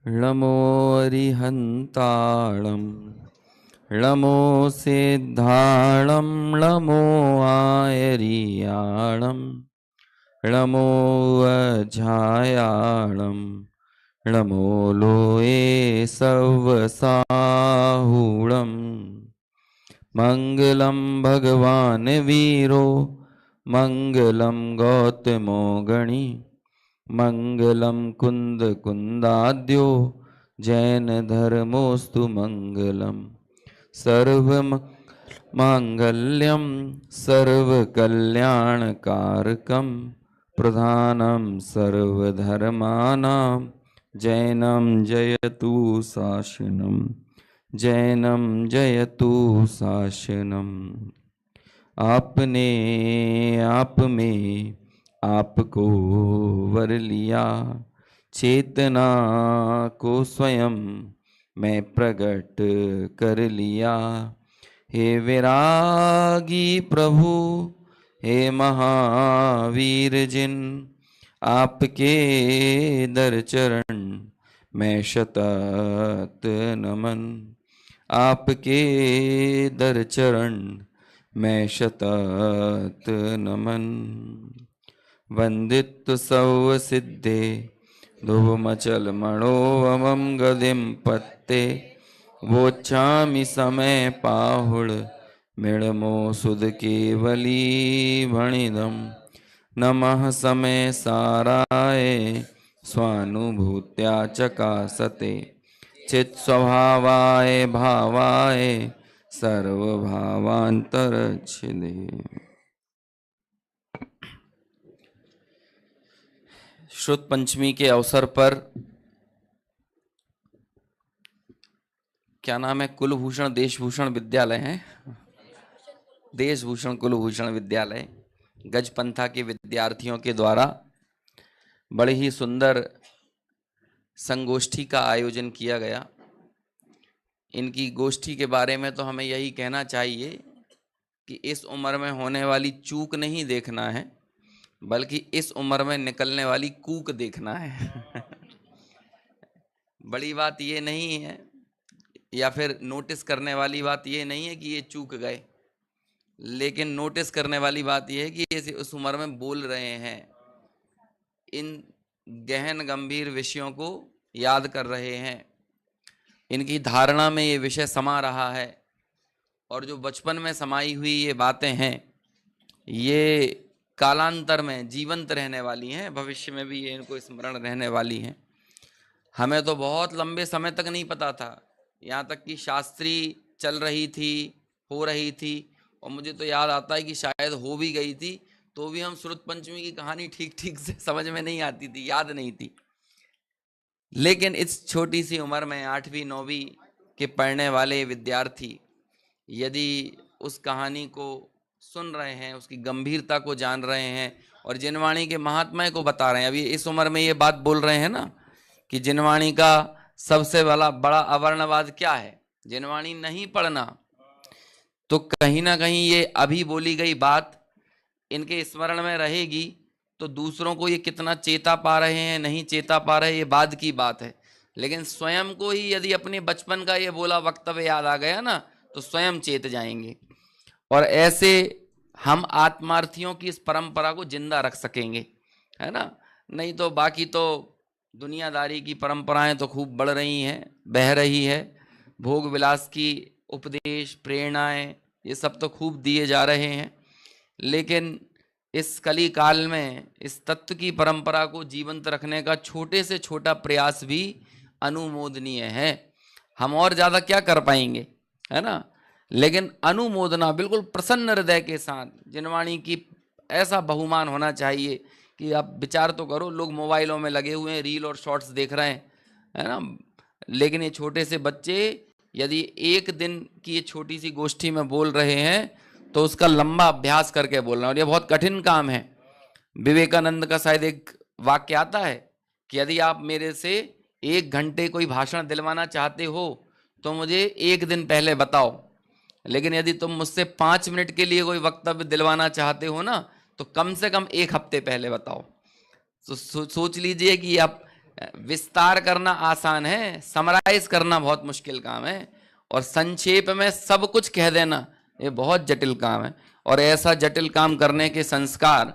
ळमो अरिहन्ताळं ळमो सिद्धाळं ळमो आयरियाळं ळमो अजायाळं ळमो लोये सवसाहुळं मंगलम भगवान वीरो मंगलम गौतमो गणी मंगलम कुंद कुंदाद्यो जैन धर्मोस्तु मंगलम सर्व मांगल्यम सर्व कल्याणकारकम प्रधानम सर्वधर्मानां जैनम जयतु शासनम जैनम जयतु शासनम। आपने आप में आपको वर लिया, चेतना को स्वयं मैं प्रकट कर लिया। हे विरागी प्रभु, हे महावीर जिन आपके दर चरण मैं शतत नमन, आपके दर चरण मैं शतत नमन। वंदित सौ सिद्धे धुवमचल मणोवमं गदिं पत्ते वोच्छामि समय पाहुड़ मिड़मो सुध केवली भणिदम। नमः समय साराय स्वानुभूत्या चकासते चित स्वभावाय भावाय सर्वभावांतरच्छिदे। श्रुत पंचमी के अवसर पर क्या नाम है, कुलभूषण देशभूषण विद्यालय है, देशभूषण कुलभूषण विद्यालय गजपंथा के विद्यार्थियों के द्वारा बड़े ही सुंदर संगोष्ठी का आयोजन किया गया। इनकी गोष्ठी के बारे में तो हमें यही कहना चाहिए कि इस उम्र में होने वाली चूक नहीं देखना है, बल्कि इस उम्र में निकलने वाली कूक देखना है। बड़ी बात ये नहीं है, या फिर नोटिस करने वाली बात ये नहीं है कि ये चूक गए, लेकिन नोटिस करने वाली बात ये है कि ये उस उम्र में बोल रहे हैं, इन गहन गंभीर विषयों को याद कर रहे हैं, इनकी धारणा में ये विषय समा रहा है, और जो बचपन में समाई हुई ये बातें हैं ये कालांतर में जीवंत रहने वाली हैं, भविष्य में भी ये इनको स्मरण रहने वाली हैं। हमें तो बहुत लंबे समय तक नहीं पता था, यहाँ तक कि शास्त्री चल रही थी, हो रही थी, और मुझे तो याद आता है कि शायद हो भी गई थी, तो भी हम श्रुत पंचमी की कहानी ठीक ठीक से समझ में नहीं आती थी, याद नहीं थी। लेकिन इस छोटी सी उम्र में 8वीं 9वीं के पढ़ने वाले विद्यार्थी यदि उस कहानी को सुन रहे हैं, उसकी गंभीरता को जान रहे हैं, और जिनवाणी के महात्म्य को बता रहे हैं। अभी इस उम्र में ये बात बोल रहे हैं ना कि जिनवाणी का सबसे बड़ा अवर्णवाद क्या है, जिनवाणी नहीं पढ़ना। तो कहीं ना कहीं ये अभी बोली गई बात इनके स्मरण में रहेगी, तो दूसरों को ये कितना चेता पा रहे हैं नहीं चेता पा रहे, ये बाद की बात है। लेकिन स्वयं को ही यदि अपने बचपन का ये बोला वक्तव्य याद आ गया ना, तो स्वयं चेत जाएंगे, और ऐसे हम आत्मार्थियों की इस परंपरा को जिंदा रख सकेंगे, है ना। नहीं तो बाकी तो दुनियादारी की परंपराएं तो खूब बढ़ रही हैं, बह रही है, भोग विलास की उपदेश प्रेरणाएं ये सब तो खूब दिए जा रहे हैं, लेकिन इस कली काल में इस तत्व की परंपरा को जीवंत रखने का छोटे से छोटा प्रयास भी अनुमोदनीय है। हम और ज़्यादा क्या कर पाएंगे, है ना, लेकिन अनुमोदना बिल्कुल प्रसन्न हृदय के साथ जिनवाणी की ऐसा बहुमान होना चाहिए कि आप विचार तो करो, लोग मोबाइलों में लगे हुए हैं, रील और शॉर्ट्स देख रहे हैं, है ना, लेकिन ये छोटे से बच्चे यदि एक दिन की ये छोटी सी गोष्ठी में बोल रहे हैं तो उसका लंबा अभ्यास करके बोलना, और ये बहुत कठिन काम है। विवेकानंद का शायद एक वाक्य आता है कि यदि आप मेरे से 1 घंटे कोई भाषण दिलवाना चाहते हो तो मुझे 1 दिन पहले बताओ, लेकिन यदि तुम मुझसे 5 मिनट के लिए कोई वक्तव्य दिलवाना चाहते हो ना, तो कम से कम 1 हफ्ते पहले बताओ। तो सोच लीजिए कि आप विस्तार करना आसान है, समराइज करना बहुत मुश्किल काम है, और संक्षेप में सब कुछ कह देना ये बहुत जटिल काम है। और ऐसा जटिल काम करने के संस्कार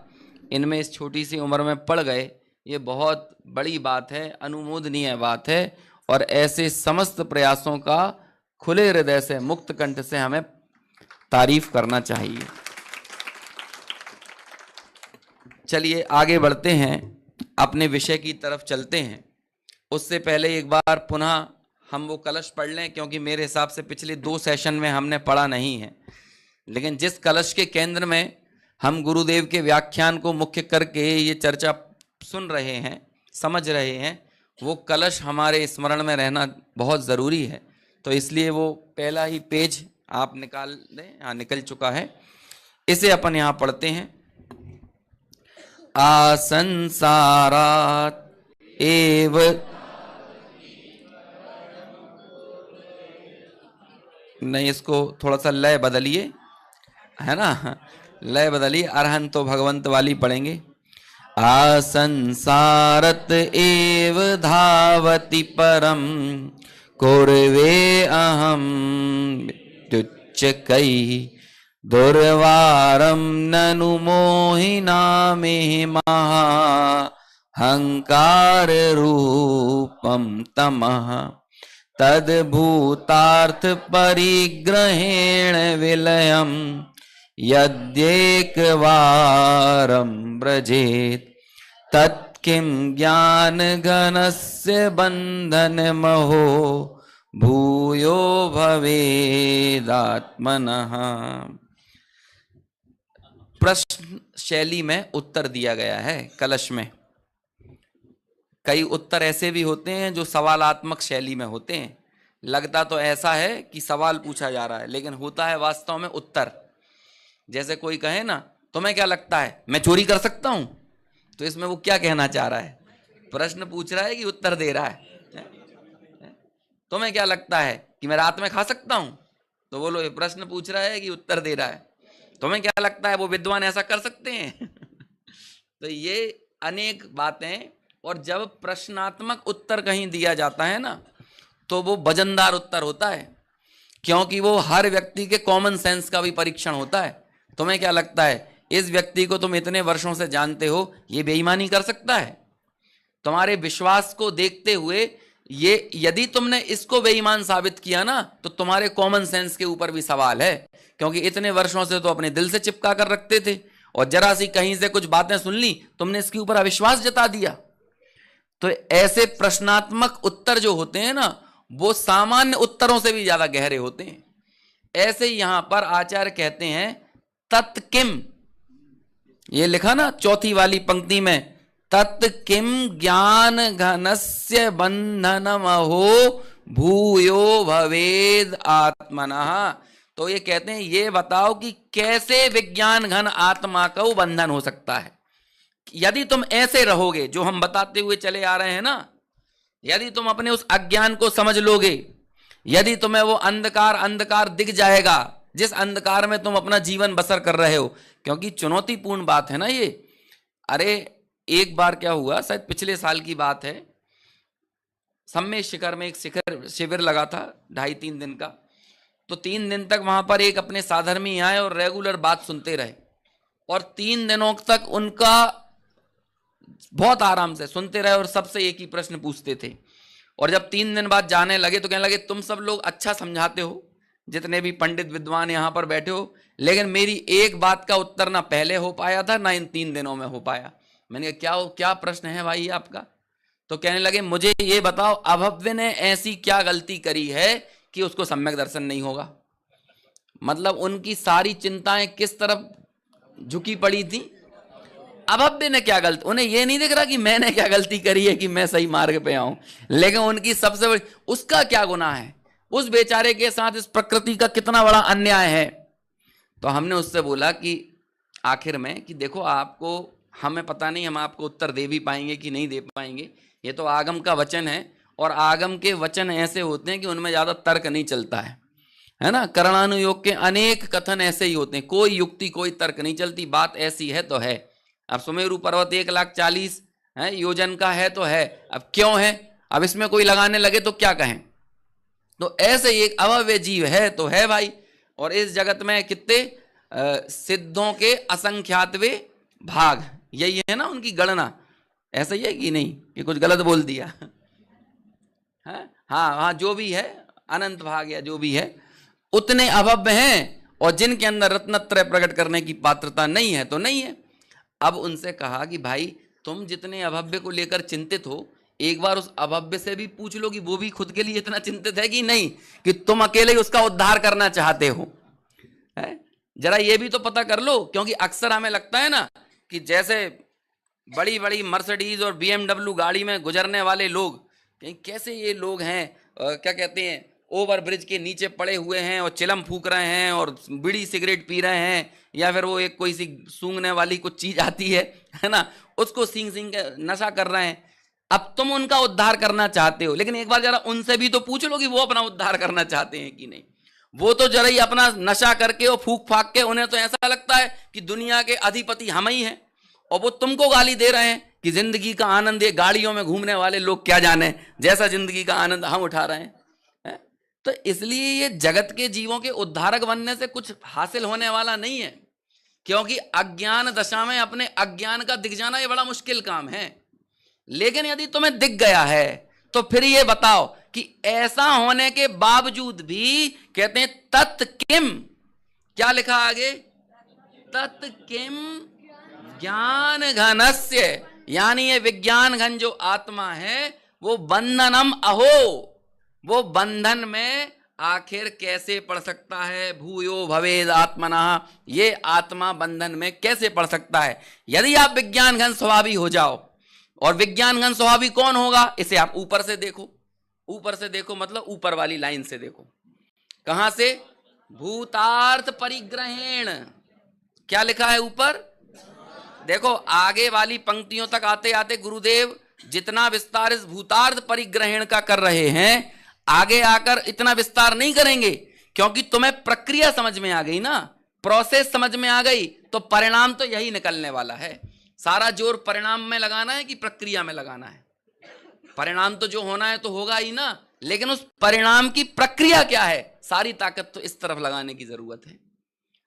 इनमें इस छोटी सी उम्र में पड़ गए, ये बहुत बड़ी बात है, अनुमोदनीय बात है। और ऐसे समस्त प्रयासों का खुले हृदय से, मुक्त कंठ से हमें तारीफ करना चाहिए। चलिए आगे बढ़ते हैं, अपने विषय की तरफ चलते हैं। उससे पहले एक बार पुनः हम वो कलश पढ़ लें, क्योंकि मेरे हिसाब से पिछले 2 सेशन में हमने पढ़ा नहीं है। लेकिन जिस कलश के केंद्र में हम गुरुदेव के व्याख्यान को मुख्य करके ये चर्चा सुन रहे हैं, समझ रहे हैं, वो कलश हमारे स्मरण में रहना बहुत ज़रूरी है। तो इसलिए वो पहला ही पेज आप निकाल दें। हाँ, निकल चुका है। इसे अपन यहाँ पढ़ते हैं। आसंसारात एव नहीं, इसको थोड़ा सा लय बदलिए, है ना, लय बदलिए। अरहंतो भगवंत वाली पढ़ेंगे। आसंसारत एव धावति परम कुर्वे अहम तुच्चकै दुर्वारम ननु मोहिना महिमा हंकार रूपम तमः तद्भूतार्थ परिग्रहेण विलयम यद्येकवारं व्रजेत तत्किं ज्ञान घनस्य बंधनमहो भूयो भवेदात्मनः। प्रश्न शैली में उत्तर दिया गया है कलश में। कई उत्तर ऐसे भी होते हैं जो सवालात्मक शैली में होते हैं। लगता तो ऐसा है कि सवाल पूछा जा रहा है, लेकिन होता है वास्तव में उत्तर। जैसे कोई कहे ना, तुम्हें क्या लगता है मैं चोरी कर सकता हूं, तो इसमें वो क्या कहना चाह रहा है? प्रश्न पूछ रहा है कि उत्तर दे रहा है? तुम्हें क्या लगता है कि मैं रात में खा सकता हूं, तो बोलो ये प्रश्न पूछ रहा है कि उत्तर दे रहा है? तुम्हें क्या लगता है वो विद्वान ऐसा कर सकते हैं? तो ये अनेक बातें। और जब प्रश्नात्मक उत्तर कहीं दिया जाता है ना, तो वो वजनदार उत्तर होता है, क्योंकि वो हर व्यक्ति के कॉमन सेंस का भी परीक्षण होता है। तुम्हें क्या लगता है इस व्यक्ति को तुम इतने वर्षों से जानते हो, ये बेईमानी कर सकता है? तुम्हारे विश्वास को देखते हुए ये यदि तुमने इसको बेईमान साबित किया ना, तो तुम्हारे कॉमन सेंस के ऊपर भी सवाल है, क्योंकि इतने वर्षों से तो अपने दिल से चिपका कर रखते थे, और जरा सी कहीं से कुछ बातें सुन ली, तुमने इसके ऊपर अविश्वास जता दिया। तो ऐसे प्रश्नात्मक उत्तर जो होते हैं ना, वो सामान्य उत्तरों से भी ज्यादा गहरे होते हैं। ऐसे यहां पर आचार्य कहते हैं तत्किम, ये लिखा ना चौथी वाली पंक्ति में, तत्किम ज्ञान घनस्य बंधनमहो भूयो भवेद आत्मनः। तो ये कहते हैं ये बताओ कि कैसे विज्ञान घन आत्मा का बंधन हो सकता है। यदि तुम ऐसे रहोगे जो हम बताते हुए चले आ रहे हैं ना, यदि तुम अपने उस अज्ञान को समझ लोगे, यदि तुम्हें वो अंधकार अंधकार दिख जाएगा जिस अंधकार में तुम अपना जीवन बसर कर रहे हो, क्योंकि चुनौतीपूर्ण बात है ना ये। अरे एक बार क्या हुआ, शायद पिछले साल की बात है, सम्मेद शिखर में एक शिविर लगा था 2.5-3 दिन का। तो 3 दिन तक वहां पर एक अपने साधर्मी आए और रेगुलर बात सुनते रहे, और 3 दिनों तक उनका बहुत आराम से सुनते रहे और सबसे एक ही प्रश्न पूछते थे। और जब 3 दिन बाद जाने लगे तो कहने लगे तुम सब लोग अच्छा समझाते हो, जितने भी पंडित विद्वान यहां पर बैठे हो, लेकिन मेरी एक बात का उत्तर ना पहले हो पाया था ना इन 3 दिनों में हो पाया। मैंने कहा क्या प्रश्न है भाई आपका? तो कहने लगे मुझे ये बताओ अभव्य ने ऐसी क्या गलती करी है कि उसको सम्यक दर्शन नहीं होगा। मतलब उनकी सारी चिंताएं किस तरफ झुकी पड़ी थी? अभव्य ने क्या गलती, उन्हें ये नहीं दिख रहा कि मैंने क्या गलती करी है कि मैं सही मार्ग पे आऊं, लेकिन उनकी सबसे बड़ी, उसका क्या गुनाह है, उस बेचारे के साथ इस प्रकृति का कितना बड़ा अन्याय है। तो हमने उससे बोला कि आखिर में कि देखो आपको, हमें पता नहीं हम आपको उत्तर दे भी पाएंगे कि नहीं दे पाएंगे, ये तो आगम का वचन है, और आगम के वचन ऐसे होते हैं कि उनमें ज्यादा तर्क नहीं चलता है ना। करणानुयोग के अनेक कथन ऐसे ही होते हैं, कोई युक्ति कोई तर्क नहीं चलती, बात ऐसी है तो है। अब सुमेरु पर्वत 1,40,000 है, योजन का है तो है, अब क्यों है, अब इसमें कोई लगाने लगे तो क्या कहें। तो ऐसे एक अवयव जीव है तो है भाई। और इस जगत में कितने सिद्धों के असंख्यातवे भाग, यही है ना उनकी गणना, ऐसा ही है कि नहीं कि कुछ गलत बोल दिया है? हाँ हाँ, जो भी है अनंत भाग या जो भी है उतने अभव्य हैं, और जिनके अंदर रत्नत्रय प्रकट करने की पात्रता नहीं है तो नहीं है। अब उनसे कहा कि भाई तुम जितने अभव्य को लेकर चिंतित हो, एक बार उस अभव्य से भी पूछ लो कि वो भी खुद के लिए इतना चिंतित है कि नहीं, कि तुम अकेले ही उसका उद्धार करना चाहते हो, है? जरा ये भी तो पता कर लो। क्योंकि अक्सर हमें लगता है ना कि जैसे बड़ी बड़ी मर्सिडीज और BMW गाड़ी में गुजरने वाले लोग, कैसे ये लोग हैं, क्या कहते हैं, ओवर ब्रिज के नीचे पड़े हुए हैं और चिलम फूक रहे हैं और बीड़ी सिगरेट पी रहे हैं, या फिर वो एक कोई सी सूंघने वाली कुछ चीज आती है ना, उसको सींग सींग के नशा कर रहे हैं। अब तुम उनका उद्धार करना चाहते हो, लेकिन एक बार जरा उनसे भी तो पूछ लो कि वो अपना उद्धार करना चाहते हैं कि नहीं। वो तो जरा ही अपना नशा करके और फूक फाक के, उन्हें तो ऐसा लगता है कि दुनिया के अधिपति हम ही हैं, और वो तुमको गाली दे रहे हैं कि जिंदगी का आनंद ये गाड़ियों में घूमने वाले लोग क्या जाने, जैसा जिंदगी का आनंद हम उठा रहे हैं। तो इसलिए ये जगत के जीवों के उद्धारक बनने से कुछ हासिल होने वाला नहीं है, क्योंकि अज्ञान दशा में अपने अज्ञान का दिख जाना ये बड़ा मुश्किल काम है। लेकिन यदि तुम्हें दिख गया है तो फिर ये बताओ कि ऐसा होने के बावजूद भी कहते हैं तत् किम, क्या लिखा आगे, तत् किम ज्ञान घनस्य, यानी ये विज्ञान घन जो आत्मा है वो बंधनम अहो, वो बंधन में आखिर कैसे पड़ सकता है। भूयो भवेद आत्मना, ये आत्मा बंधन में कैसे पड़ सकता है। यदि आप विज्ञान घन स्वभावी हो जाओ, और विज्ञान घन स्वभावी कौन होगा, इसे आप ऊपर से देखो, ऊपर से देखो मतलब ऊपर वाली लाइन से देखो, कहां से, भूतार्थ परिग्रहेण, क्या लिखा है ऊपर, देखो आगे वाली पंक्तियों तक आते आते गुरुदेव जितना विस्तार इस भूतार्थ परिग्रहण का कर रहे हैं, आगे आकर इतना विस्तार नहीं करेंगे, क्योंकि तुम्हें प्रक्रिया समझ में आ गई ना, प्रोसेस समझ में आ गई, तो परिणाम तो यही निकलने वाला है। सारा जोर परिणाम में लगाना है कि प्रक्रिया में लगाना है। परिणाम तो जो होना है तो होगा ही ना, लेकिन उस परिणाम की प्रक्रिया क्या है, सारी ताकत तो इस तरफ लगाने की जरूरत है।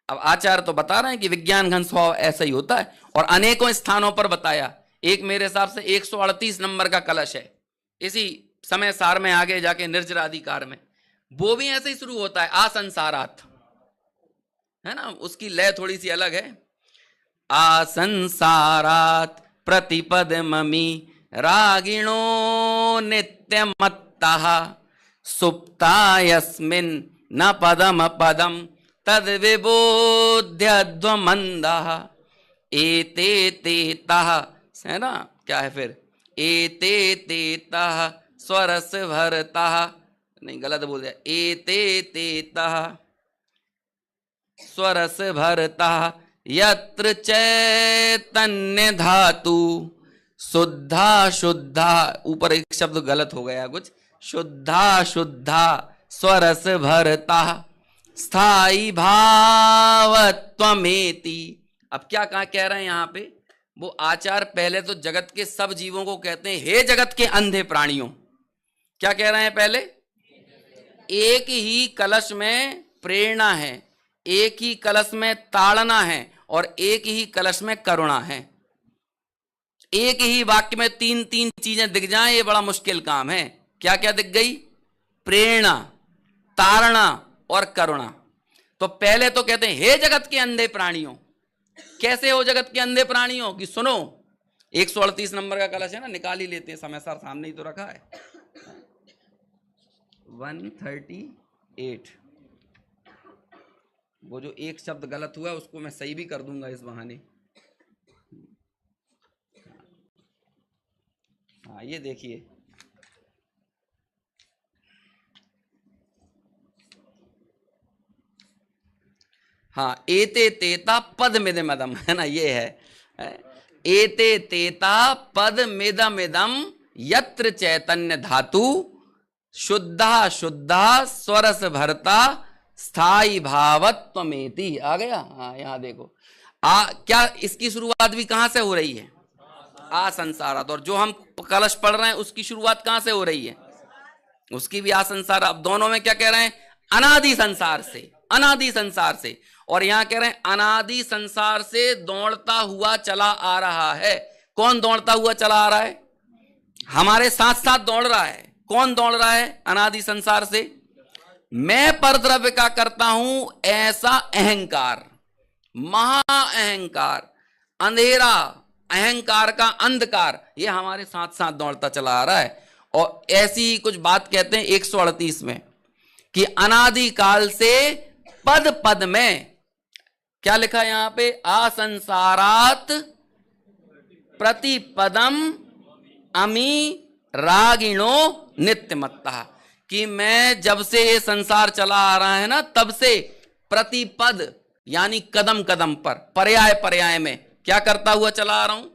अब आचार्य तो बता रहे हैं कि विज्ञान घन स्वभाव ऐसा ही होता है, और अनेकों स्थानों पर बताया। एक मेरे हिसाब से 138 नंबर का कलश है इसी समय सार में, आगे जाके निर्जराधिकार में, वो भी ऐसे ही शुरू होता है, आसंसारात, है ना, उसकी लय थोड़ी सी अलग है। आसंसारात प्रतिपद ममी रागिणो नित्यमत्तः सुप्ता यस्मिन् न पदम पदम तद विबोध्यध्वमन्दः एते तेतः, है ना, क्या है फिर, एते तेतः स्वरस भरतः, नहीं गलत बोल दिया, एते तेतः स्वरस भरतः यत्र चैतन्य धातु शुद्धा शुद्धा, ऊपर एक शब्द गलत हो गया कुछ, शुद्धा शुद्धा स्वरस भरता स्थाई भावत्वमेति। अब क्या कह रहे हैं यहाँ पे, वो आचार पहले तो जगत के सब जीवों को कहते हैं हे जगत के अंधे प्राणियों, क्या कह रहे हैं पहले, एक ही कलश में प्रेरणा है, एक ही कलश में ताड़ना है, और एक ही कलश में करुणा है। एक ही वाक्य में तीन तीन चीजें दिख जाएं ये बड़ा मुश्किल काम है। क्या क्या दिख गई, प्रेरणा, तारणा और करुणा। तो पहले तो कहते हैं हे जगत के अंधे प्राणियों। कैसे हो जगत के अंधे प्राणियों की, सुनो 138 नंबर का कलश है ना, निकाल ही लेते हैं, समय सार सामने ही तो रखा है। 138, वो जो एक शब्द गलत हुआ उसको मैं सही भी कर दूंगा इस बहाने। हाँ ये देखिए, हाँ एते तेता पद मिदमदम, है ना, ये है एते तेता पद मिदमिदम यत्र चैतन्य धातु शुद्धा शुद्धा स्वरस भरता स्थाई भावत्वमेति। आ गया, हाँ यहाँ देखो क्या इसकी शुरुआत भी कहां से हो रही है, आसंसारात। और जो हम कलश पढ़ रहे हैं उसकी शुरुआत कहां से हो रही है? उसकी भी आसंसार। अब दोनों में क्या कह रहे हैं? अनादि संसार से, अनादि संसार से। और यहां कह रहे हैं अनादि संसार से दौड़ता हुआ चला आ रहा है। कौन दौड़ता हुआ चला आ रहा है? हमारे साथ साथ दौड़ रहा है। कौन दौड़ रहा है अनादि संसार से? मैं परद्रव्य का करता हूं ऐसा अहंकार, महा अहंकार, अंधेरा, अहंकार का अंधकार, ये हमारे साथ साथ दौड़ता चला आ रहा है। और ऐसी ही कुछ बात कहते हैं 138 में कि अनादि काल से पद पद में, क्या लिखा है यहां पे? असंसारात प्रतिपदम अमी रागिणो नित्यमत्ता। कि मैं जब से ये संसार चला आ रहा है ना, तब से प्रतिपद यानी कदम कदम पर, पर्याय पर्याय में क्या करता हुआ चला आ रहा हूं?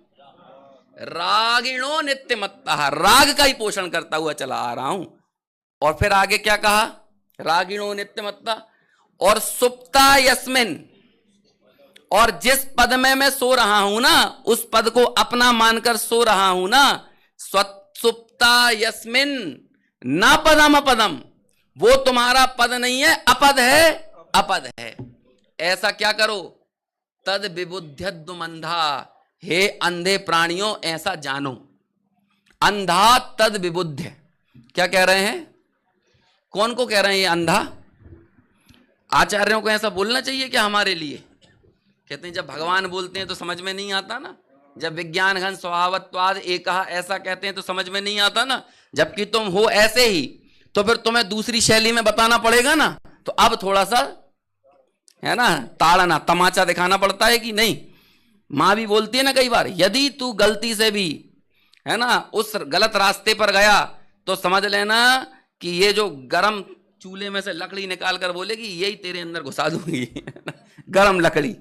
रागिणो नित्यमत्ता, राग का ही पोषण करता हुआ चला आ रहा हूं। और फिर आगे क्या कहा? रागिणो नित्यमत्ता। और सुप्ता यस्मिन, और जिस पद में मैं सो रहा हूं ना, उस पद को अपना मानकर सो रहा हूं ना, सुप्ता यस्मिन ना पदम अपदम, वो तुम्हारा पद नहीं है, अपद है, अपद है। ऐसा क्या करो? तद विबुध्यद्दुम अंधा, हे अंधे प्राणियों ऐसा जानो। अंधा तद विबुद्ध, क्या कह रहे हैं? कौन को कह रहे हैं ये अंधा? आचार्यों को ऐसा बोलना चाहिए क्या हमारे लिए? कहते हैं जब भगवान बोलते हैं तो समझ में नहीं आता ना, जब विज्ञान घन स्वभावत्वाद एकहा ऐसा कहते हैं तो समझ में नहीं आता ना। जबकि तुम हो ऐसे ही, तो फिर तुम्हें दूसरी शैली में बताना पड़ेगा ना। तो अब थोड़ा सा है ना, ताड़ना, तमाचा दिखाना पड़ता है कि नहीं। माँ भी बोलती है ना कई बार, यदि तू गलती से भी है ना उस गलत रास्ते पर गया तो समझ लेना कि ये जो गरम चूल्हे में से लकड़ी निकाल कर बोलेगी यही तेरे अंदर घुसा दूंगी गरम लकड़ी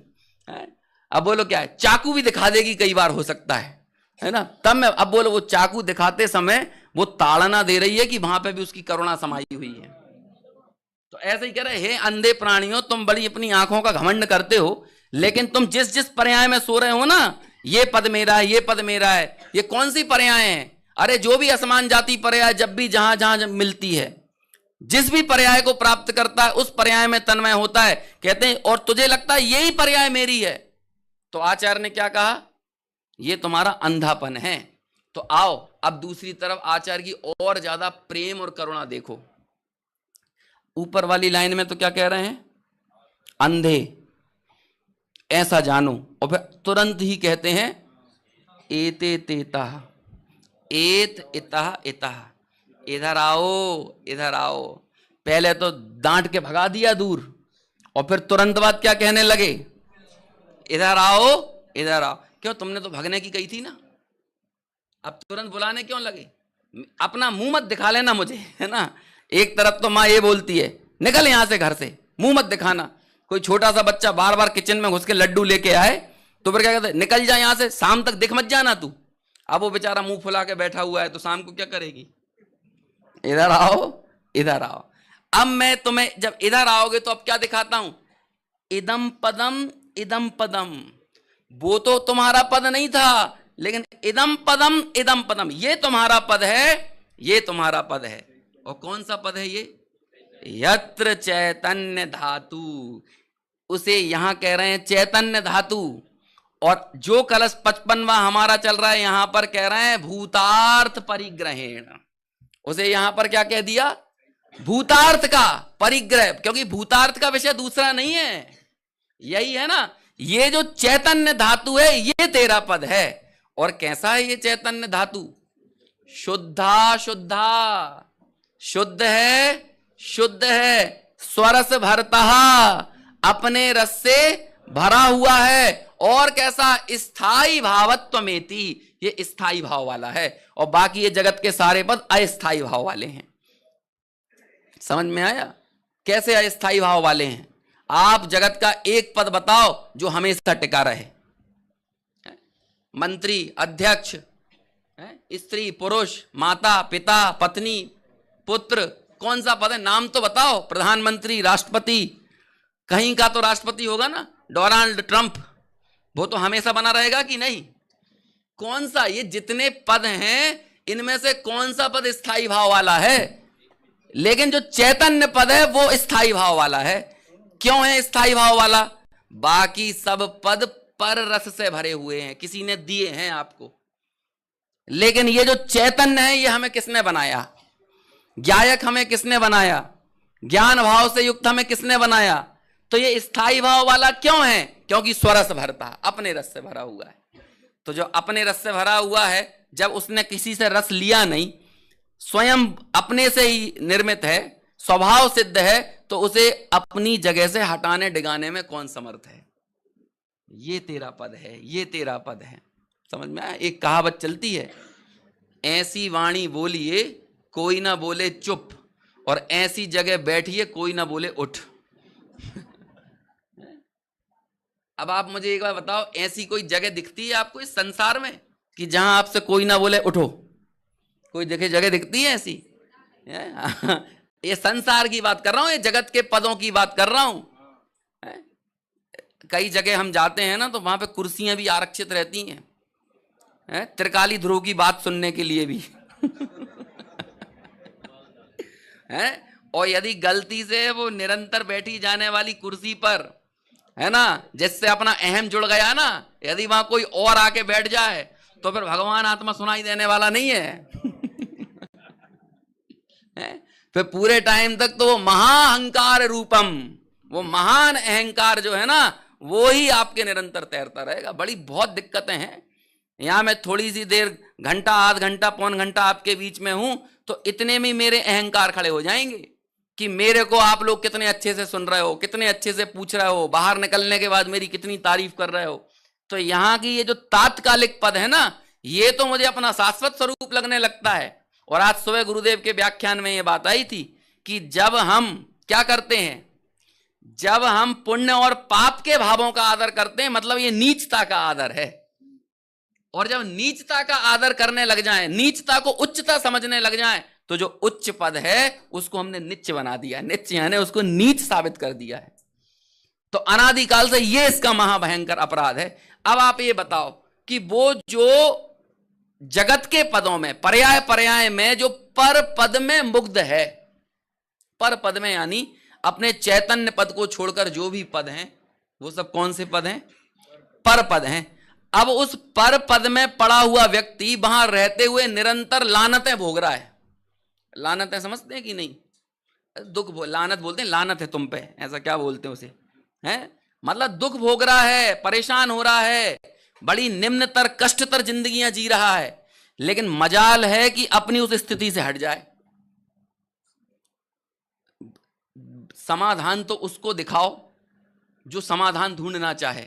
है। अब बोलो क्या है, चाकू भी दिखा देगी कई बार, हो सकता है ना। तब मैं अब बोलो वो चाकू दिखाते समय वो ताड़ना दे रही है कि वहां पे भी उसकी करुणा समाई हुई है। तो ऐसे ही कह रहे, हे अंधे प्राणियों, तुम बड़ी अपनी आंखों का घमंड करते हो, लेकिन तुम जिस जिस पर्याय में सो रहे हो ना, ये पद मेरा है, ये पद मेरा है, ये कौन सी पर्याय है? अरे जो भी असमान जाति पर्याय जब भी जहां जहां मिलती है, जिस भी पर्याय को प्राप्त करता है उस पर्याय में तन्मय होता है। कहते हैं और तुझे लगता है यही पर्याय मेरी है। तो आचार्य ने क्या कहा? ये तुम्हारा अंधापन है। तो आओ अब दूसरी तरफ आचार्य की और ज्यादा प्रेम और करुणा देखो। ऊपर वाली लाइन में तो क्या कह रहे हैं? अंधे ऐसा जानो, और फिर तुरंत ही कहते हैं एते तेता, एत इतः इतः, इधर आओ इधर आओ। पहले तो डांट के भगा दिया दूर, और फिर तुरंत बाद क्या कहने लगे? इधर आओ इधर आओ। क्यों? तुमने तो भगने की कही थी ना, अब तुरंत बुलाने क्यों लगे? अपना मुंह मत दिखा लेना मुझे, है ना। एक तरफ तो माँ ये बोलती है निकल यहां से, घर से मुंह मत दिखाना। कोई छोटा सा बच्चा बार बार किचन में घुस के लड्डू लेके आए तो फिर क्या कहते हैं, निकल जा यहां से, शाम तक दिख मत जाना तू। अब वो बेचारा मुंह फुला के बैठा हुआ है तो शाम को क्या करेगी? इधर आओ इधर आओ। अब मैं तुम्हें जब इधर आओगे तो अब क्या दिखाता हूं? इदम पदम इदम पदम। वो तो तुम्हारा पद नहीं था, लेकिन इदम पदम ये तुम्हारा पद है, ये तुम्हारा पद है। और कौन सा पद है ये? यत्र चैतन्य धातु, उसे यहां कह रहे हैं चैतन्य धातु। और जो कलश 55वां हमारा चल रहा है यहां पर कह रहे हैं भूतार्थ परिग्रहेण। उसे यहां पर क्या कह दिया? भूतार्थ का परिग्रह, क्योंकि भूतार्थ का विषय दूसरा नहीं है, यही है ना। ये जो चैतन्य धातु है ये तेरा पद है। और कैसा है ये चैतन्य धातु? शुद्धा शुद्धा, शुद्ध है शुद्ध है, स्वरस भरता, अपने रस से भरा हुआ है। और कैसा? स्थाई भावत्वमेति, ये स्थाई भाव वाला है। और बाकी ये जगत के सारे पद अस्थाई भाव वाले हैं। समझ में आया कैसे अस्थाई भाव वाले हैं? आप जगत का एक पद बताओ जो हमेशा टिका रहे। मंत्री, अध्यक्ष, स्त्री, पुरुष, माता, पिता, पत्नी, पुत्र, कौन सा पद है? नाम तो बताओ। प्रधानमंत्री, राष्ट्रपति, कहीं का तो राष्ट्रपति होगा ना, डोनाल्ड ट्रंप, वो तो हमेशा बना रहेगा कि नहीं? कौन सा, ये जितने पद हैं इनमें से कौन सा पद स्थाई भाव वाला है? लेकिन जो चैतन्य पद है वो स्थाई भाव वाला है। क्यों है स्थाई भाव वाला? बाकी सब पद पर रस से भरे हुए हैं, किसी ने दिए हैं आपको, लेकिन ये जो चैतन्य है ये हमें किसने बनाया? ज्ञायक हमें किसने बनाया? ज्ञान भाव से युक्त हमें किसने बनाया? तो ये स्थाई भाव वाला क्यों है? क्योंकि स्वरस भरता, अपने रस से भरा हुआ है। तो जो अपने रस से भरा हुआ है, जब उसने किसी से रस लिया नहीं, स्वयं अपने से ही निर्मित है, स्वभाव सिद्ध है, तो उसे अपनी जगह से हटाने डिगाने में कौन समर्थ है? ये तेरा पद है, ये तेरा पद है। समझ में आया? एक कहावत चलती है, ऐसी वाणी बोलिए कोई ना बोले चुप, और ऐसी जगह बैठिए कोई ना बोले उठ। अब आप मुझे एक बार बताओ, ऐसी कोई जगह दिखती है आपको इस संसार में कि जहां आपसे कोई ना बोले उठो? कोई देखे जगह दिखती है ऐसी? ये संसार की बात कर रहा हूं, ये जगत के पदों की बात कर रहा हूं। कई जगह हम जाते हैं ना, तो वहां पे कुर्सियां भी आरक्षित रहती हैं, त्रिकाली ध्रुव की बात सुनने के लिए भी। और यदि गलती से वो निरंतर बैठी जाने वाली कुर्सी पर, है ना, जिससे अपना अहम जुड़ गया ना, यदि वहां कोई और आके बैठ जाए तो फिर भगवान आत्मा सुनाई देने वाला नहीं है। फिर पूरे टाइम तक तो वो महाअहंकार रूपम, वो महान अहंकार जो है ना, वो ही आपके निरंतर तैरता रहेगा। बड़ी बहुत दिक्कतें हैं। यहां मैं थोड़ी सी देर, घंटा, आध घंटा, पौन घंटा आपके बीच में हूं, तो इतने में मेरे अहंकार खड़े हो जाएंगे कि मेरे को आप लोग कितने अच्छे से सुन रहे हो, कितने अच्छे से पूछ रहे हो, बाहर निकलने के बाद मेरी कितनी तारीफ कर रहे हो। तो यहां की ये जो तात्कालिक पद है ना, ये तो मुझे अपना शाश्वत स्वरूप लगने लगता है। और आज सुबह गुरुदेव के व्याख्यान में ये बात आई थी कि जब हम क्या करते हैं, जब हम पुण्य और पाप के भावों का आदर करते हैं, मतलब ये नीचता का आदर है। और जब नीचता का आदर करने लग जाएं, नीचता को उच्चता समझने लग जाएं, तो जो उच्च पद है उसको हमने निच्च बना दिया। निच्च यानी उसको नीच साबित कर दिया है। तो अनादिकाल से ये इसका महाभयंकर अपराध है। अब आप ये बताओ कि वो जो जगत के पदों में, पर्याय पर्याय में जो पर पद में मुग्ध है, पर पद में यानी अपने चैतन्य पद को छोड़कर जो भी पद हैं, वो सब कौन से पद हैं? पर पद हैं। अब उस पर पद में पड़ा हुआ व्यक्ति वहां रहते हुए निरंतर लानतें भोग रहा है। लानतें समझते हैं कि नहीं? दुख, लानत बोलते हैं, लानत है तुम पे, ऐसा क्या बोलते हैं उसे, हैं? मतलब दुख भोग रहा है, परेशान हो रहा है, बड़ी निम्नतर कष्टतर जिंदगियां जी रहा है। लेकिन मजाल है कि अपनी उस स्थिति से हट जाए। समाधान तो उसको दिखाओ जो समाधान ढूंढना चाहे।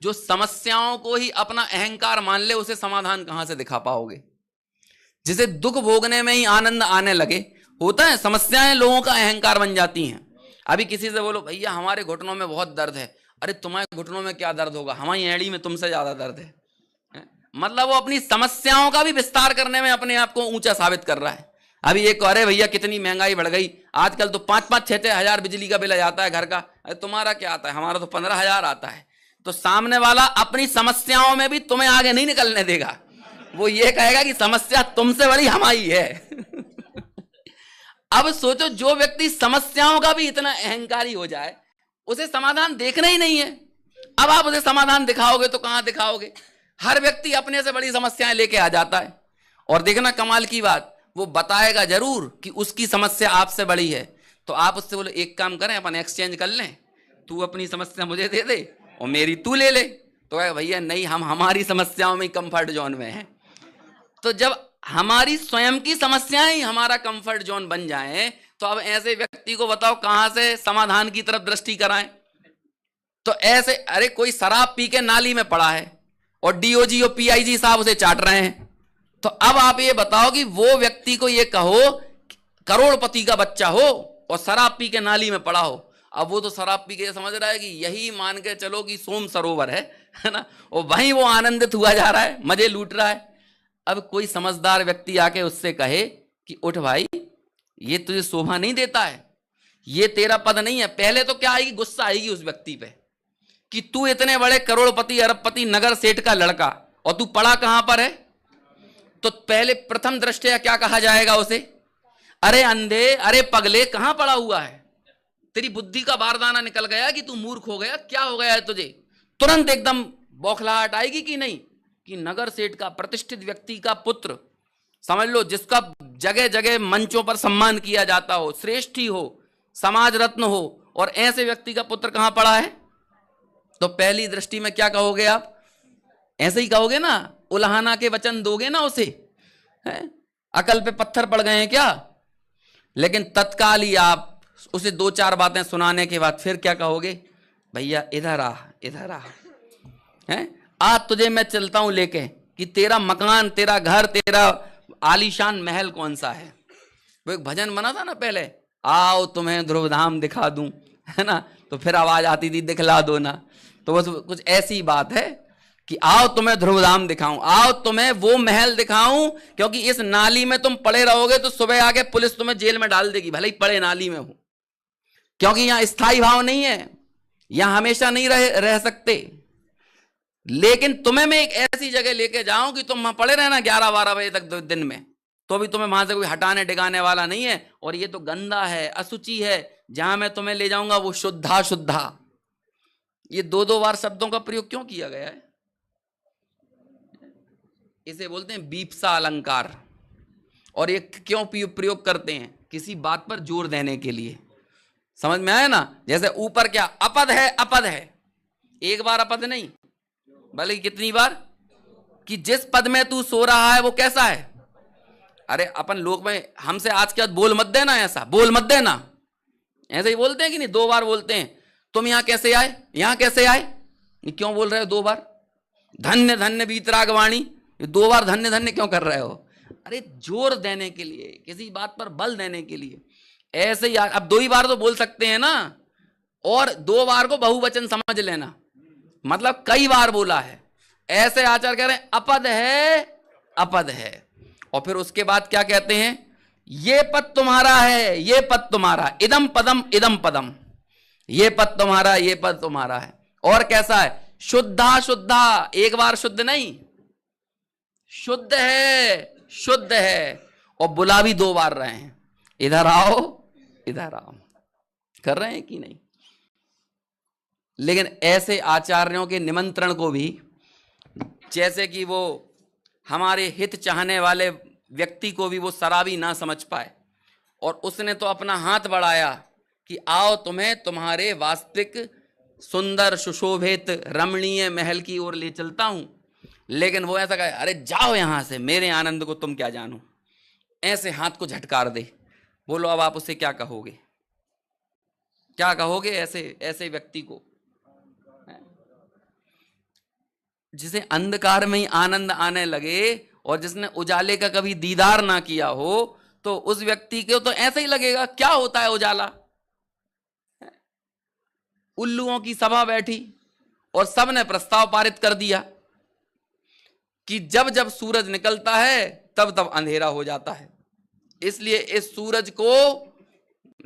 जो समस्याओं को ही अपना अहंकार मान ले, उसे समाधान कहां से दिखा पाओगे? जिसे दुख भोगने में ही आनंद आने लगे, होता है समस्याएं लोगों का अहंकार बन जाती हैं। अभी किसी से बोलो, भैया हमारे घुटनों में बहुत दर्द है। अरे तुम्हारे घुटनों में क्या दर्द होगा, हमारी एड़ी में तुमसे ज्यादा दर्द है। मतलब वो अपनी समस्याओं का भी विस्तार करने में अपने आप को ऊंचा साबित कर रहा है। अभी एक, अरे भैया कितनी महंगाई बढ़ गई, आजकल तो 5-5, 6-6 हजार बिजली का बिल आ जाता है घर का। अरे तुम्हारा क्या आता है, हमारा तो 15,000 आता है। तो सामने वाला अपनी समस्याओं में भी तुम्हें आगे नहीं निकलने देगा। वो ये कहेगा कि समस्या तुमसे बड़ी हमारी है। अब सोचो, जो व्यक्ति समस्याओं का भी इतना अहंकारी हो जाए, उसे समाधान देखना ही नहीं है। अब आप उसे समाधान दिखाओगे तो कहां दिखाओगे? हर व्यक्ति अपने से बड़ी समस्याएं लेके आ जाता है। और देखना कमाल की बात, वो बताएगा जरूर कि उसकी समस्या आपसे बड़ी है। तो आप उससे बोलो, एक काम करें, अपन एक्सचेंज कर लें, तू अपनी समस्या मुझे दे दे और मेरी तू ले ले। तो भैया नहीं, हम हमारी समस्याओं में कंफर्ट जोन में हैं। तो जब हमारी स्वयं की समस्याएं ही हमारा कंफर्ट जोन बन जाएं, तो अब ऐसे व्यक्ति को बताओ कहां से समाधान की तरफ दृष्टि कराएं? तो ऐसे, अरे कोई शराब पी के नाली में पड़ा है और डीओजी और पीआईजी साहब उसे चाट रहे हैं। तो अब आप ये बताओ कि वो व्यक्ति को ये कहो, करोड़पति का बच्चा हो और शराब पी के नाली में पड़ा हो, अब वो तो शराब पी के समझ रहा है कि यही मान के चलो कि सोम सरोवर है ना, और वहीं वो आनंदित हुआ जा रहा है, मजे लूट रहा है। अब कोई समझदार व्यक्ति आके उससे कहे कि उठ भाई, ये तुझे शोभा नहीं देता है, ये तेरा पद नहीं है। पहले तो क्या आएगी, गुस्सा आएगी उस व्यक्ति पे कि तू इतने बड़े करोड़पति, अरबपति, नगर सेठ का लड़का और तू पड़ा कहां पर है, तो पहले प्रथम दृष्टया क्या कहा जाएगा उसे, अरे अंधे, अरे पगले, कहां पड़ा हुआ है, तेरी बुद्धि का बारदाना निकल गया कि तू मूर्ख हो गया, क्या हो गया है तुझे। तुरंत एकदम बौखलाहट आएगी कि नहीं, कि नगर सेठ का, प्रतिष्ठित व्यक्ति का पुत्र, समझ लो जिसका जगह जगह मंचों पर सम्मान किया जाता हो, श्रेष्ठ ही हो, समाज रत्न हो, और ऐसे व्यक्ति का पुत्र कहां पड़ा है। तो पहली दृष्टि में क्या कहोगे आप, ऐसे ही कहोगे ना, उल्हाना के वचन दोगे ना उसे, है? अकल पे पत्थर पड़ गए हैं क्या। लेकिन तत्काल ही आप उसे दो चार बातें सुनाने के बाद फिर क्या कहोगे, भैया इधर आ, इधर आ, है, आज तुझे मैं चलता हूं लेके कि तेरा मकान, तेरा घर, तेरा आलीशान महल कौन सा है। वो एक भजन बना था ना पहले, आओ तुम्हें ध्रुव धाम दिखा दूं, है ना, तो फिर आवाज आती थी दिखला दो ना। तो बस कुछ ऐसी बात है कि आओ तुम्हें ध्रुव धाम दिखाऊं, आओ तुम्हें वो महल दिखाऊं, क्योंकि इस नाली में तुम पड़े रहोगे तो सुबह आके पुलिस तुम्हें जेल में डाल देगी, भले ही पड़े नाली में हो, क्योंकि यहां स्थायी भाव नहीं है, यहां हमेशा नहीं रह सकते। लेकिन तुम्हें मैं एक ऐसी जगह लेके जाऊं कि तुम वहां पड़े रहना 11-12 बजे तक दिन में, तो भी तुम्हें वहां से कोई हटाने डिगाने वाला नहीं है। और ये तो गंदा है, असुचि है, जहां मैं तुम्हें ले जाऊंगा वो शुद्धा शुद्धा। ये दो दो बार शब्दों का प्रयोग क्यों किया गया है, इसे बोलते हैं बीप्सा अलंकार। और ये क्यों प्रयोग करते हैं, किसी बात पर जोर देने के लिए, समझ में आया ना। जैसे ऊपर क्या अपद है, अपद है, एक बार अपद नहीं बल्कि कितनी बार, कि जिस पद में तू सो रहा है वो कैसा है। अरे अपन लोग में हमसे आज के बाद बोल मत देना, ऐसा बोल मत देना, ऐसे ही बोलते हैं कि नहीं, दो बार बोलते हैं, तुम यहां कैसे आए, यहां कैसे आए, क्यों बोल रहे हो दो बार, धन्य धन्य बीतरागवाणी, दो बार धन्य धन्य क्यों कर रहे हो। अरे जोर देने के लिए, किसी बात पर बल देने के लिए, ऐसे ही। अब दो ही बार तो बोल सकते हैं ना, और दो बार को बहुवचन समझ लेना, मतलब कई बार बोला है। ऐसे आचार्य कह रहे हैं अपद है, अपद है, और फिर उसके बाद क्या कहते हैं, ये पद तुम्हारा है, ये पद तुम्हारा, इदम पदम इदम पदम, ये पद तुम्हारा, ये पद तुम्हारा है। और कैसा है, शुद्धा शुद्धा, एक बार शुद्ध नहीं, शुद्ध है, शुद्ध है, और बुला भी दो बार रहे हैं, इधर आओ, इधर आओ, कर रहे हैं कि नहीं। लेकिन ऐसे आचार्यों के निमंत्रण को भी, जैसे कि वो हमारे हित चाहने वाले व्यक्ति को भी वो शराबी ना समझ पाए, और उसने तो अपना हाथ बढ़ाया कि आओ तुम्हें तुम्हारे वास्तविक सुंदर सुशोभित रमणीय महल की ओर ले चलता हूं। लेकिन वो ऐसा कहे, अरे जाओ यहां से, मेरे आनंद को तुम क्या जानो, ऐसे हाथ को झटकार दे। बोलो अब आप उसे क्या कहोगे, क्या कहोगे ऐसे ऐसे व्यक्ति को, जिसे अंधकार में ही आनंद आने लगे और जिसने उजाले का कभी दीदार ना किया हो, तो उस व्यक्ति को तो ऐसा ही लगेगा क्या होता है उजाला। उल्लुओं की सभा बैठी और सबने प्रस्ताव पारित कर दिया कि जब जब सूरज निकलता है तब तब अंधेरा हो जाता है, इसलिए इस सूरज को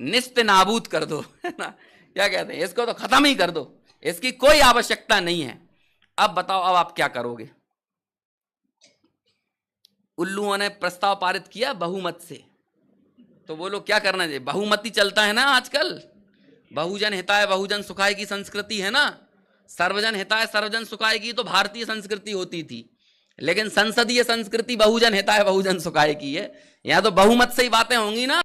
निस्ते नाबूद कर दो, है ना, क्या कहते हैं, इसको तो खत्म ही कर दो, इसकी कोई आवश्यकता नहीं है। अब बताओ अब आप क्या करोगे। उल्लुओं ने प्रस्ताव पारित किया बहुमत से, तो बोलो क्या करना चाहिए, बहुमती चलता है ना आजकल, बहुजन हिताय बहुजन सुखाय की संस्कृति है ना, सर्वजन हिताय सर्वजन सुखाय की तो भारतीय संस्कृति होती थी, लेकिन संसदीय संस्कृति बहुजन हिताय बहुजन सुखाय की है। यहां तो बहुमत से ही बातें होंगी ना,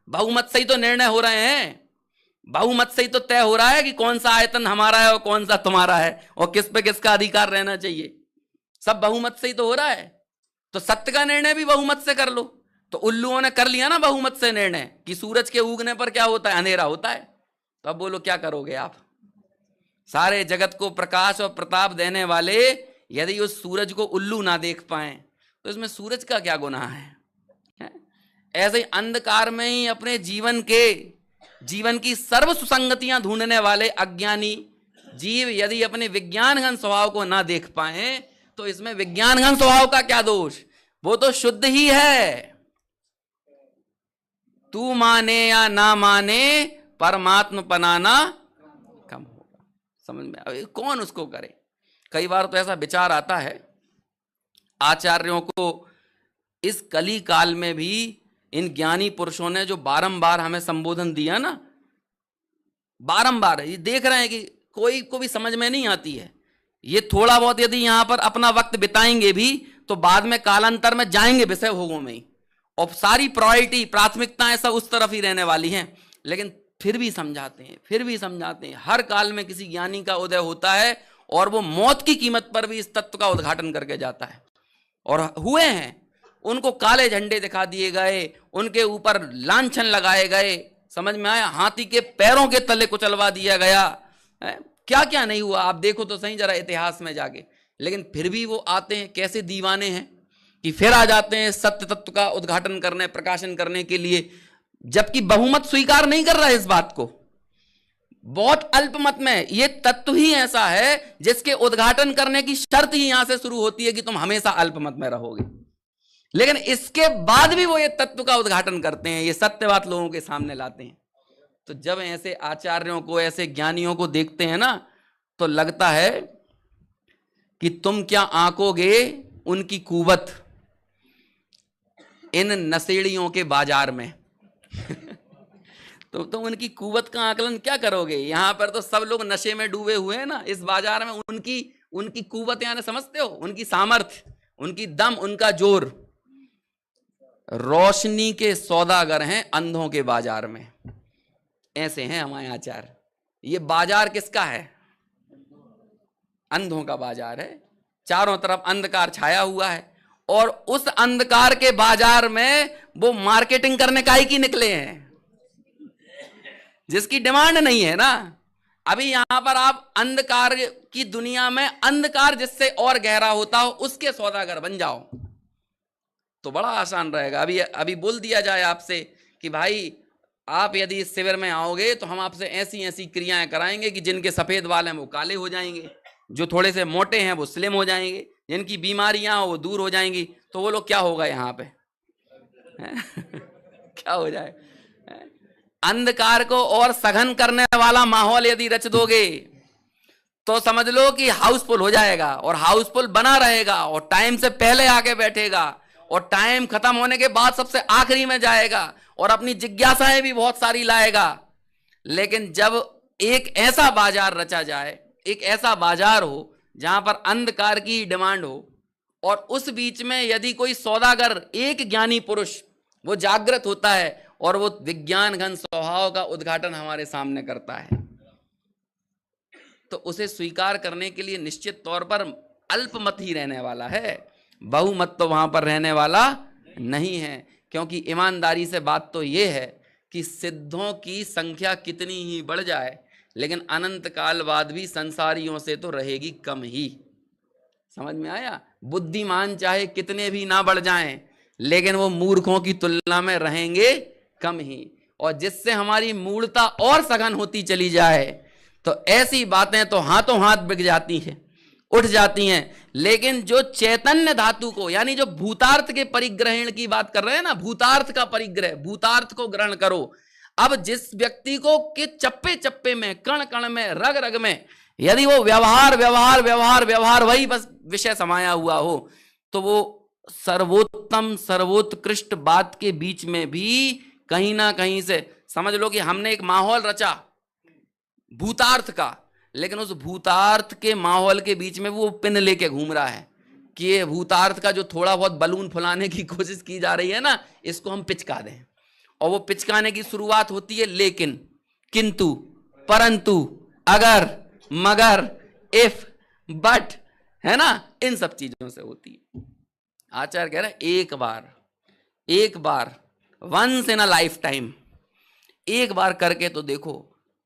बहुमत से ही तो निर्णय हो रहे हैं, बहुमत से ही तो तय हो रहा है कि कौन सा आयतन हमारा है और कौन सा तुम्हारा है, और किस पे किसका अधिकार रहना चाहिए, सब बहुमत से ही तो हो रहा है। तो सत्य का निर्णय भी बहुमत से कर लो। तो उल्लुओं ने कर लिया ना बहुमत से निर्णय कि सूरज के उगने पर क्या होता है, अंधेरा होता है। तो अब बोलो क्या करोगे आप। सारे जगत को प्रकाश और प्रताप देने वाले यदि उस सूरज को उल्लू ना देख पाए तो इसमें सूरज का क्या गुनाह है। ऐसे ही अंधकार में ही अपने जीवन की सर्व सुसंगतियां ढूंढने वाले अज्ञानी जीव यदि अपने विज्ञानघन स्वभाव को ना देख पाए तो इसमें विज्ञानघन स्वभाव का क्या दोष, वो तो शुद्ध ही है। तू माने या ना माने परमात्म पनाना कम होगा, समझ में। अब कौन उसको करे। कई बार तो ऐसा विचार आता है आचार्यों को इस कली काल में भी इन ज्ञानी पुरुषों ने जो बारंबार हमें संबोधन दिया ना, बारंबार, ये देख रहे हैं कि कोई को भी समझ में नहीं आती है। ये थोड़ा बहुत यदि यहां पर अपना वक्त बिताएंगे भी तो बाद में कालांतर में जाएंगे विषय भोगों में ही, और सारी प्रायोरिटी प्राथमिकताएं सब उस तरफ ही रहने वाली हैं। लेकिन फिर भी समझाते हैं, फिर भी समझाते हैं। हर काल में किसी ज्ञानी का उदय होता है और वो मौत की कीमत पर भी इस तत्व का उद्घाटन करके जाता है, और हुए हैं। उनको काले झंडे दिखा दिए गए, उनके ऊपर लांछन लगाए गए, समझ में आया, हाथी के पैरों के तले कुचलवा दिया गया, क्या क्या नहीं हुआ आप देखो तो सही जरा इतिहास में जाके। लेकिन फिर भी वो आते हैं, कैसे दीवाने हैं कि फिर आ जाते हैं सत्य तत्व का उद्घाटन करने, प्रकाशन करने के लिए, जबकि बहुमत स्वीकार नहीं कर रहा है इस बात को। बहुत अल्पमत में ये तत्व ही ऐसा है जिसके उद्घाटन करने की शर्त ही यहां से शुरू होती है कि तुम हमेशा अल्पमत में रहोगे। लेकिन इसके बाद भी वो ये तत्व का उद्घाटन करते हैं, ये सत्य बात लोगों के सामने लाते हैं। तो जब ऐसे आचार्यों को, ऐसे ज्ञानियों को देखते हैं ना, तो लगता है कि तुम क्या आंकोगे उनकी कुवत इन नशेड़ियों के बाजार में। तो तुम उनकी कुवत का आकलन क्या करोगे? यहां पर तो सब लोग नशे में डूबे हुए हैं ना, इस बाजार में उनकी कुवत यानी समझते हो, उनकी सामर्थ्य, उनकी दम, उनका जोर। रोशनी के सौदागर हैं अंधों के बाजार में, ऐसे हैं हमारे आचार्य। ये बाजार किसका है? अंधों का बाजार है। चारों तरफ अंधकार छाया हुआ है, और उस अंधकार के बाजार में वो मार्केटिंग करने का ही की निकले हैं, जिसकी डिमांड नहीं है ना। अभी यहां पर आप अंधकार की दुनिया में अंधकार जिससे और गहरा होता हो उसके सौदागर बन जाओ तो बड़ा आसान रहेगा। अभी बोल दिया जाए आपसे कि भाई आप यदि इस शिविर में आओगे तो हम आपसे ऐसी ऐसी क्रियाएं कराएंगे कि जिनके सफेद बाल हैं वो काले हो जाएंगे, जो थोड़े से मोटे हैं वो स्लिम हो जाएंगे, जिनकी बीमारियां हो वो दूर हो जाएंगी। तो वो लोग क्या होगा यहाँ पे? क्या हो जाए? अंधकार को और सघन करने वाला माहौल यदि रच दोगे तो समझ लो कि हाउसफुल हो जाएगा, और हाउसफुल बना रहेगा, और टाइम से पहले आके बैठेगा, और टाइम खत्म होने के बाद सबसे आखिरी में जाएगा, और अपनी जिज्ञासाएं भी बहुत सारी लाएगा। लेकिन जब एक ऐसा बाजार रचा जाए, एक ऐसा बाजार हो जहां पर अंधकार की डिमांड हो, और उस बीच में यदि कोई सौदागर, एक ज्ञानी पुरुष वो जागृत होता है और वो विज्ञान घन स्वभाव का उद्घाटन हमारे सामने करता है, तो उसे स्वीकार करने के लिए निश्चित तौर पर अल्पमत ही रहने वाला है, बहुमत तो वहां पर रहने वाला नहीं है। क्योंकि ईमानदारी से बात तो ये है कि सिद्धों की संख्या कितनी ही बढ़ जाए, लेकिन अनंत काल बाद भी संसारियों से तो रहेगी कम ही। समझ में आया? बुद्धिमान चाहे कितने भी ना बढ़ जाएं, लेकिन वो मूर्खों की तुलना में रहेंगे कम ही। और जिससे हमारी मूर्खता और सघन होती चली जाए तो ऐसी बातें तो हाथों हाथ बिक जाती हैं, उठ जाती हैं। लेकिन जो चैतन्य धातु को, यानी जो भूतार्थ के परिग्रहण की बात कर रहे हैं ना, भूतार्थ का परिग्रह, भूतार्थ को ग्रहण करो। अब जिस व्यक्ति को के चप्पे चप्पे में, कण कण में, रग रग में यदि वो व्यवहार व्यवहार व्यवहार व्यवहार वही बस विषय समाया हुआ हो, तो वो सर्वोत्तम सर्वोत्कृष्ट बात के बीच में भी कहीं ना कहीं से समझ लो कि हमने एक माहौल रचा भूतार्थ का, लेकिन उस भूतार्थ के माहौल के बीच में वो पिन लेके घूम रहा है कि ये भूतार्थ का जो थोड़ा बहुत बलून फुलाने की कोशिश की जा रही है ना, इसको हम पिचका दें। और वो पिचकाने की शुरुआत होती है लेकिन, किंतु, परंतु, अगर, मगर, इफ, बट, है ना, इन सब चीजों से होती है। आचार्य कह रहे हैं एक बार once in a lifetime, एक बार करके तो देखो।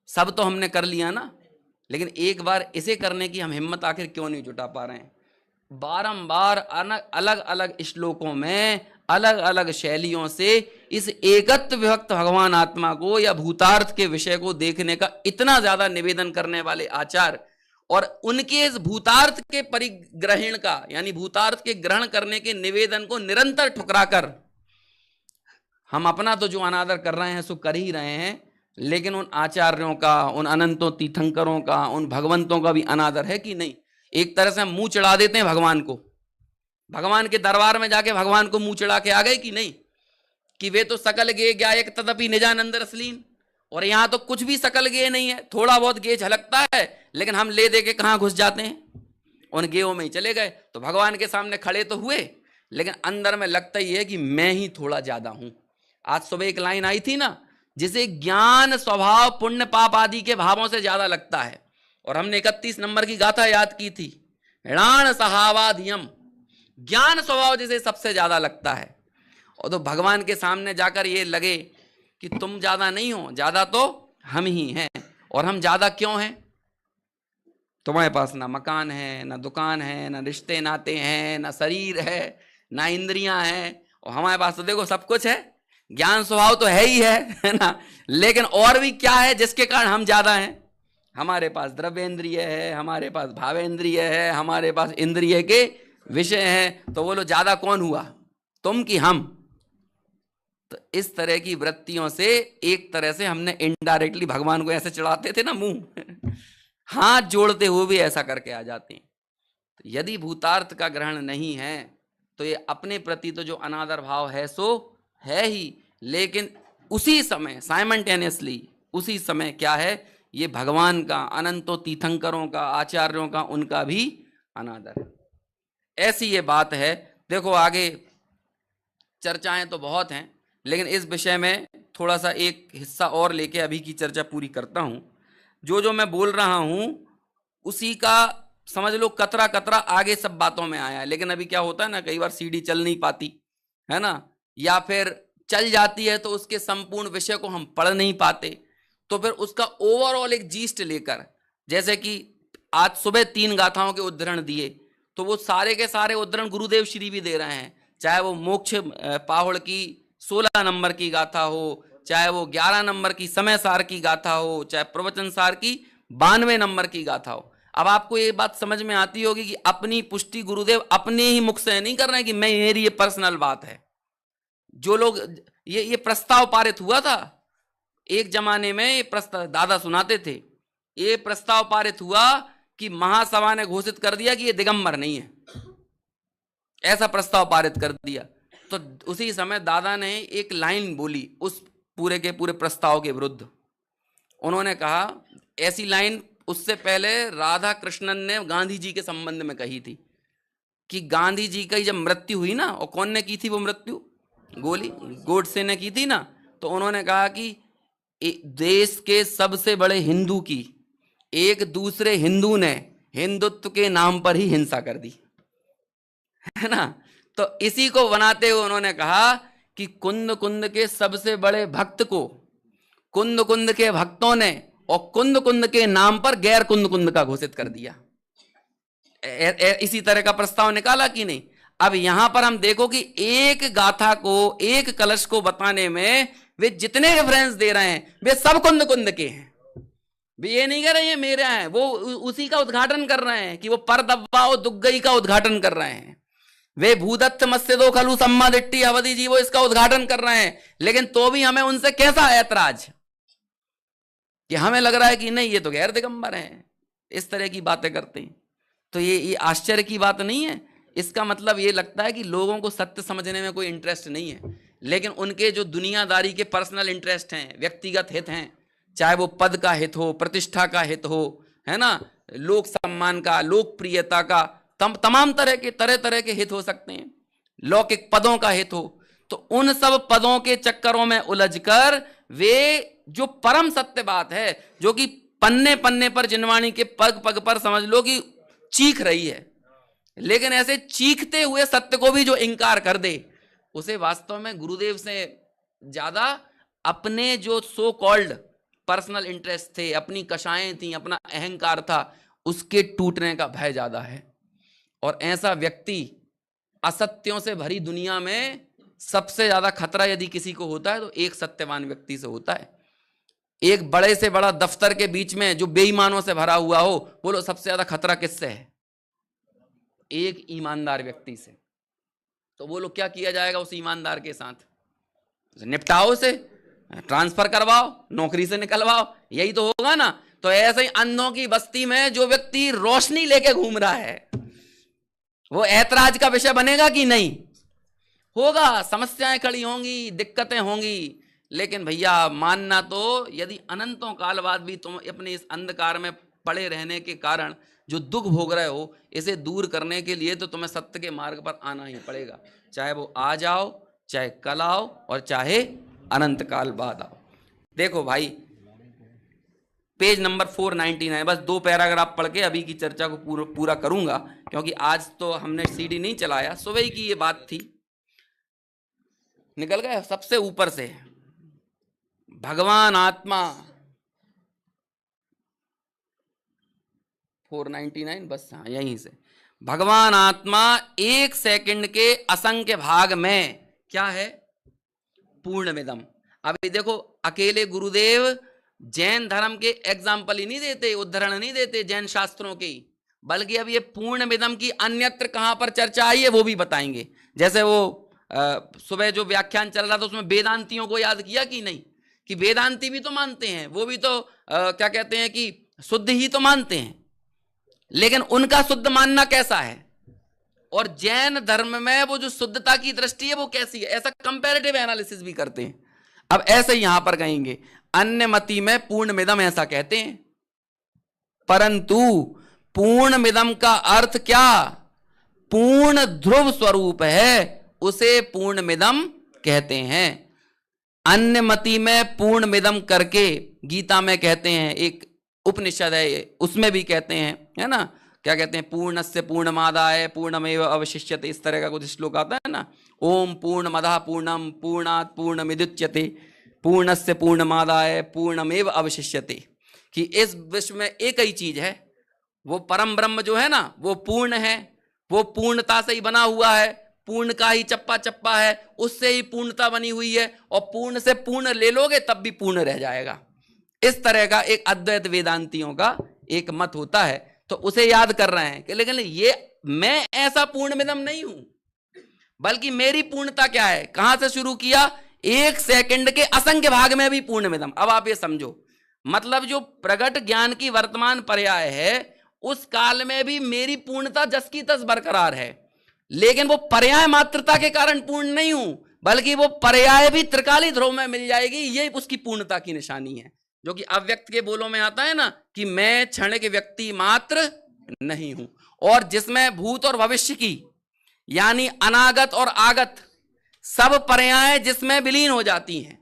सब तो हमने कर लिया ना, लेकिन एक बार इसे करने की हम हिम्मत आखिर क्यों नहीं जुटा पा रहे हैं? बारंबार अलग अलग श्लोकों में अलग अलग शैलियों से इस एकत्व विभक्त भगवान आत्मा को या भूतार्थ के विषय को देखने का इतना ज्यादा निवेदन करने वाले आचार्य, और उनके इस भूतार्थ के परिग्रहण का, यानी भूतार्थ के ग्रहण करने के निवेदन को निरंतर ठुकराकर हम अपना तो जो अनादर कर रहे हैं सो कर ही रहे हैं, लेकिन उन आचार्यों का, उन अनंतों तीर्थंकरों का, उन भगवंतों का भी अनादर है कि नहीं? एक तरह से हम मुंह चढ़ा देते हैं भगवान को भगवान के दरबार में जाके भगवान को मुंह चढ़ा के आ गए कि नहीं, कि वे तो सकल गे गायक तदपि निजानंद रसलीन, और यहां तो कुछ भी सकल गे नहीं है, थोड़ा बहुत गे झलकता है, लेकिन हम ले दे के कहां घुस जाते हैं, उन गेयों में ही चले गए। तो भगवान के सामने खड़े तो हुए, लेकिन अंदर में लगता ही है कि मैं ही थोड़ा ज्यादा हूं। आज सुबह एक लाइन आई थी ना, जिसे ज्ञान स्वभाव पुण्य पाप आदि के भावों से ज्यादा लगता है, और हमने 31 नंबर की गाथा याद की थी, ऋण सहावाधियम, ज्ञान स्वभाव जिसे सबसे ज्यादा लगता है। और तो भगवान के सामने जाकर ये लगे कि तुम ज्यादा नहीं हो, ज्यादा तो हम ही हैं। और हम ज्यादा क्यों हैं? तुम्हारे पास ना मकान है, ना दुकान है, ना रिश्ते नाते हैं, ना शरीर है, ना इंद्रियां हैं, और हमारे पास तो देखो सब कुछ है, ज्ञान स्वभाव तो है ही है ना। लेकिन और भी क्या है जिसके कारण हम ज्यादा हैं? हमारे पास द्रव्येंद्रिय है, हमारे पास भावेंद्रिय है, हमारे पास इंद्रिय के विषय हैं। तो बोलो ज्यादा कौन हुआ, तुम कि हम? तो इस तरह की वृत्तियों से एक तरह से हमने इनडायरेक्टली भगवान को ऐसे चढ़ाते थे ना मुंह हाथ जोड़ते हुए भी ऐसा करके आ जाते हैं। तो यदि भूतार्थ का ग्रहण नहीं है तो ये अपने प्रति तो जो अनादर भाव है सो है ही, लेकिन उसी समय साइमल्टेनियसली उसी समय क्या है, ये भगवान का, अनंतो तीर्थंकरों का, आचार्यों का, उनका भी अनादर है। ऐसी ये बात है। देखो आगे चर्चाएं तो बहुत हैं, लेकिन इस विषय में थोड़ा सा एक हिस्सा और लेके अभी की चर्चा पूरी करता हूं। जो जो मैं बोल रहा हूं उसी का समझ लो कतरा कतरा आगे सब बातों में आया है। लेकिन अभी क्या होता है ना, कई बार सीडी चल नहीं पाती है ना, या फिर चल जाती है तो उसके संपूर्ण विषय को हम पढ़ नहीं पाते, तो फिर उसका ओवरऑल एक जीस्ट लेकर, जैसे कि आज सुबह 3 गाथाओं के उद्धरण दिए, तो वो सारे के सारे उद्धरण गुरुदेव श्री भी दे रहे हैं, चाहे वो मोक्ष पाहुड़ की 16 नंबर की गाथा हो, चाहे वो 11 नंबर की समय सार की गाथा हो, चाहे प्रवचन सार की 92 नंबर की गाथा हो। अब आपको ये बात समझ में आती होगी कि अपनी पुष्टि गुरुदेव अपने ही मुख से नहीं कर रहे हैं कि मैं मेरी ये पर्सनल बात है। जो लोग ये प्रस्ताव पारित हुआ था एक जमाने में, ये प्रस्ताव दादा सुनाते थे, ये प्रस्ताव पारित हुआ कि महासभा ने घोषित कर दिया कि ये दिगंबर नहीं है, ऐसा प्रस्ताव पारित कर दिया। तो उसी समय दादा ने एक लाइन बोली उस पूरे के पूरे प्रस्ताव के विरुद्ध। उन्होंने कहा, ऐसी लाइन उससे पहले राधा कृष्णन ने गांधी जी के संबंध में कही थी कि गांधी जी की जब मृत्यु हुई ना, और कौन ने की थी वो मृत्यु, गोडसे ने की थी ना, तो उन्होंने कहा कि देश के सबसे बड़े हिंदू की एक दूसरे हिंदू ने हिंदुत्व के नाम पर ही हिंसा कर दी है ना। तो इसी को बनाते हुए उन्होंने कहा कि कुंद कुंद के सबसे बड़े भक्त को कुंद कुंद के भक्तों ने और कुंद कुंद के नाम पर गैर कुंद कुंद का घोषित कर दिया। इसी तरह का प्रस्ताव निकाला कि नहीं। अब यहां पर हम देखो कि एक गाथा को, एक कलश को बताने में वे जितने रेफरेंस दे रहे हैं वे सब कुंद कुंद के हैं। वे ये नहीं कह रहे हैं मेरे हैं, वो उसी का उद्घाटन कर रहे हैं कि वो पर दब्बाओ दुग्गई का उद्घाटन कर रहे हैं। वे भूदत्त मस्जिदो खलु सम्मा दिट्टी अवधि जी वो इसका उद्घाटन कर रहे हैं। लेकिन तो भी हमें उनसे कैसा ऐतराज कि हमें लग रहा है कि नहीं ये तो गैर दिगंबर हैं, इस तरह की बातें करते हैं। तो ये आश्चर्य की बात नहीं है। इसका मतलब ये लगता है कि लोगों को सत्य समझने में कोई इंटरेस्ट नहीं है, लेकिन उनके जो दुनियादारी के पर्सनल इंटरेस्ट हैं, व्यक्तिगत हित हैं, चाहे वो पद का हित हो, प्रतिष्ठा का हित हो, है ना, लोक सम्मान का, लोकप्रियता का, तमाम तरह के हित हो सकते हैं, लौकिक पदों का हित हो। तो उन सब पदों के चक्करों में उलझकर वे जो परम सत्य बात है, जो कि पन्ने पन्ने पर जिनवाणी के पग पग पर समझ लो कि चीख रही है, लेकिन ऐसे चीखते हुए सत्य को भी जो इंकार कर दे, उसे वास्तव में गुरुदेव से ज्यादा अपने जो सो कॉल्ड पर्सनल इंटरेस्ट थे, अपनी कषायें थी, अपना अहंकार था, उसके टूटने का भय ज्यादा है। और ऐसा व्यक्ति असत्यों से भरी दुनिया में सबसे ज्यादा खतरा यदि किसी को होता है तो एक सत्यवान व्यक्ति से होता है। एक बड़े से बड़ा दफ्तर के बीच में जो बेईमानों से भरा हुआ हो, बोलो सबसे ज्यादा खतरा किससे है? एक ईमानदार व्यक्ति से। तो बोलो क्या किया जाएगा उस ईमानदार के साथ? निपटाओ से, ट्रांसफर करवाओ, नौकरी से निकलवाओ, यही तो होगा ना। तो ऐसे ही अंधों की बस्ती में जो व्यक्ति रोशनी लेके घूम रहा है वो ऐतराज का विषय बनेगा कि नहीं? होगा, समस्याएं खड़ी होंगी, दिक्कतें होंगी, लेकिन भैया मानना तो यदि अनंतों काल बाद भी तुम अपने इस अंधकार में पड़े रहने के कारण जो दुख भोग रहे हो, इसे दूर करने के लिए तो तुम्हें सत्य के मार्ग पर आना ही पड़ेगा, चाहे वो आज जाओ, चाहे कल आओ, और चाहे अनंत काल बाद आओ। देखो भाई, पेज नंबर 499, बस 2 पैराग्राफ पढ़ के अभी की चर्चा को पूरा करूंगा, क्योंकि आज तो हमने सीडी नहीं चलाया, सुबह की ये बात थी, निकल गए सबसे ऊपर से। भगवान आत्मा 499, बस हाँ यहीं से। भगवान आत्मा 1 सेकंड के असंख्य भाग में क्या है? पूर्णमिदम्। अभी देखो, अकेले गुरुदेव जैन धर्म के एग्जाम्पल ही नहीं देते, उदाहरण नहीं देते जैन शास्त्रों के, बल्कि अब ये पूर्णमिदम् की अन्यत्र कहां पर चर्चा आई है वो भी बताएंगे। जैसे वो सुबह जो व्याख्यान चल रहा था उसमें वेदांतियों को याद किया कि नहीं, कि वेदांती भी तो मानते हैं, वो भी तो क्या कहते हैं कि शुद्ध ही तो मानते हैं, लेकिन उनका शुद्ध मानना कैसा है, और जैन धर्म में वो जो शुद्धता की दृष्टि है वो कैसी है, ऐसा कंपैरेटिव एनालिसिस भी करते हैं। अब ऐसे यहां पर कहेंगे, अन्य मति में पूर्णमिदम् ऐसा कहते हैं, परंतु पूर्णमिदम् का अर्थ क्या? पूर्ण ध्रुव स्वरूप है, उसे पूर्णमिदम् कहते हैं। अन्य मति में पूर्णमिदम् करके गीता में कहते हैं, एक उपनिषद है उसमें भी कहते हैं, है ना, क्या कहते हैं, पूर्णस्य पूर्णमादाय पूर्णमेव अवशिष्यते, इस तरह का कुछ श्लोक आता है ना, ओम पूर्णमदः पूर्णम पूर्णात् पूर्णमिदुच्यते पूर्णस्य पूर्णमादाय पूर्णमेव अवशिष्यते, कि इस विश्व में एक ही चीज है, वो परम ब्रह्म जो है ना, वो पूर्ण है, वो पूर्णता से ही बना हुआ है, पूर्ण का ही चप्पा चप्पा है, उससे ही पूर्णता बनी हुई है, और पूर्ण से पूर्ण ले लोगे तब भी पूर्ण रह जाएगा। इस तरह का एक अद्वैत वेदांतियों का एक मत होता है, तो उसे याद कर रहे हैं कि लेकिन ये मैं ऐसा पूर्णमिदम् नहीं हूं, बल्कि मेरी पूर्णता क्या है, कहां से शुरू किया? 1 सेकंड के असंख्य भाग में भी पूर्णमिदम्। अब आप ये समझो, मतलब जो प्रगट ज्ञान की वर्तमान पर्याय है, उस काल में भी मेरी पूर्णता जस की तस बरकरार है, लेकिन वो पर्याय मात्रता के कारण पूर्ण नहीं हूं, बल्कि वो पर्याय भी त्रिकाली ध्रुव में मिल जाएगी, ये उसकी पूर्णता की निशानी है, जो कि अव्यक्त के बोलों में आता है ना, कि मैं क्षण के व्यक्ति मात्र नहीं हूं, और जिसमें भूत और भविष्य की, यानी अनागत और आगत सब पर्याय जिसमें विलीन हो जाती हैं,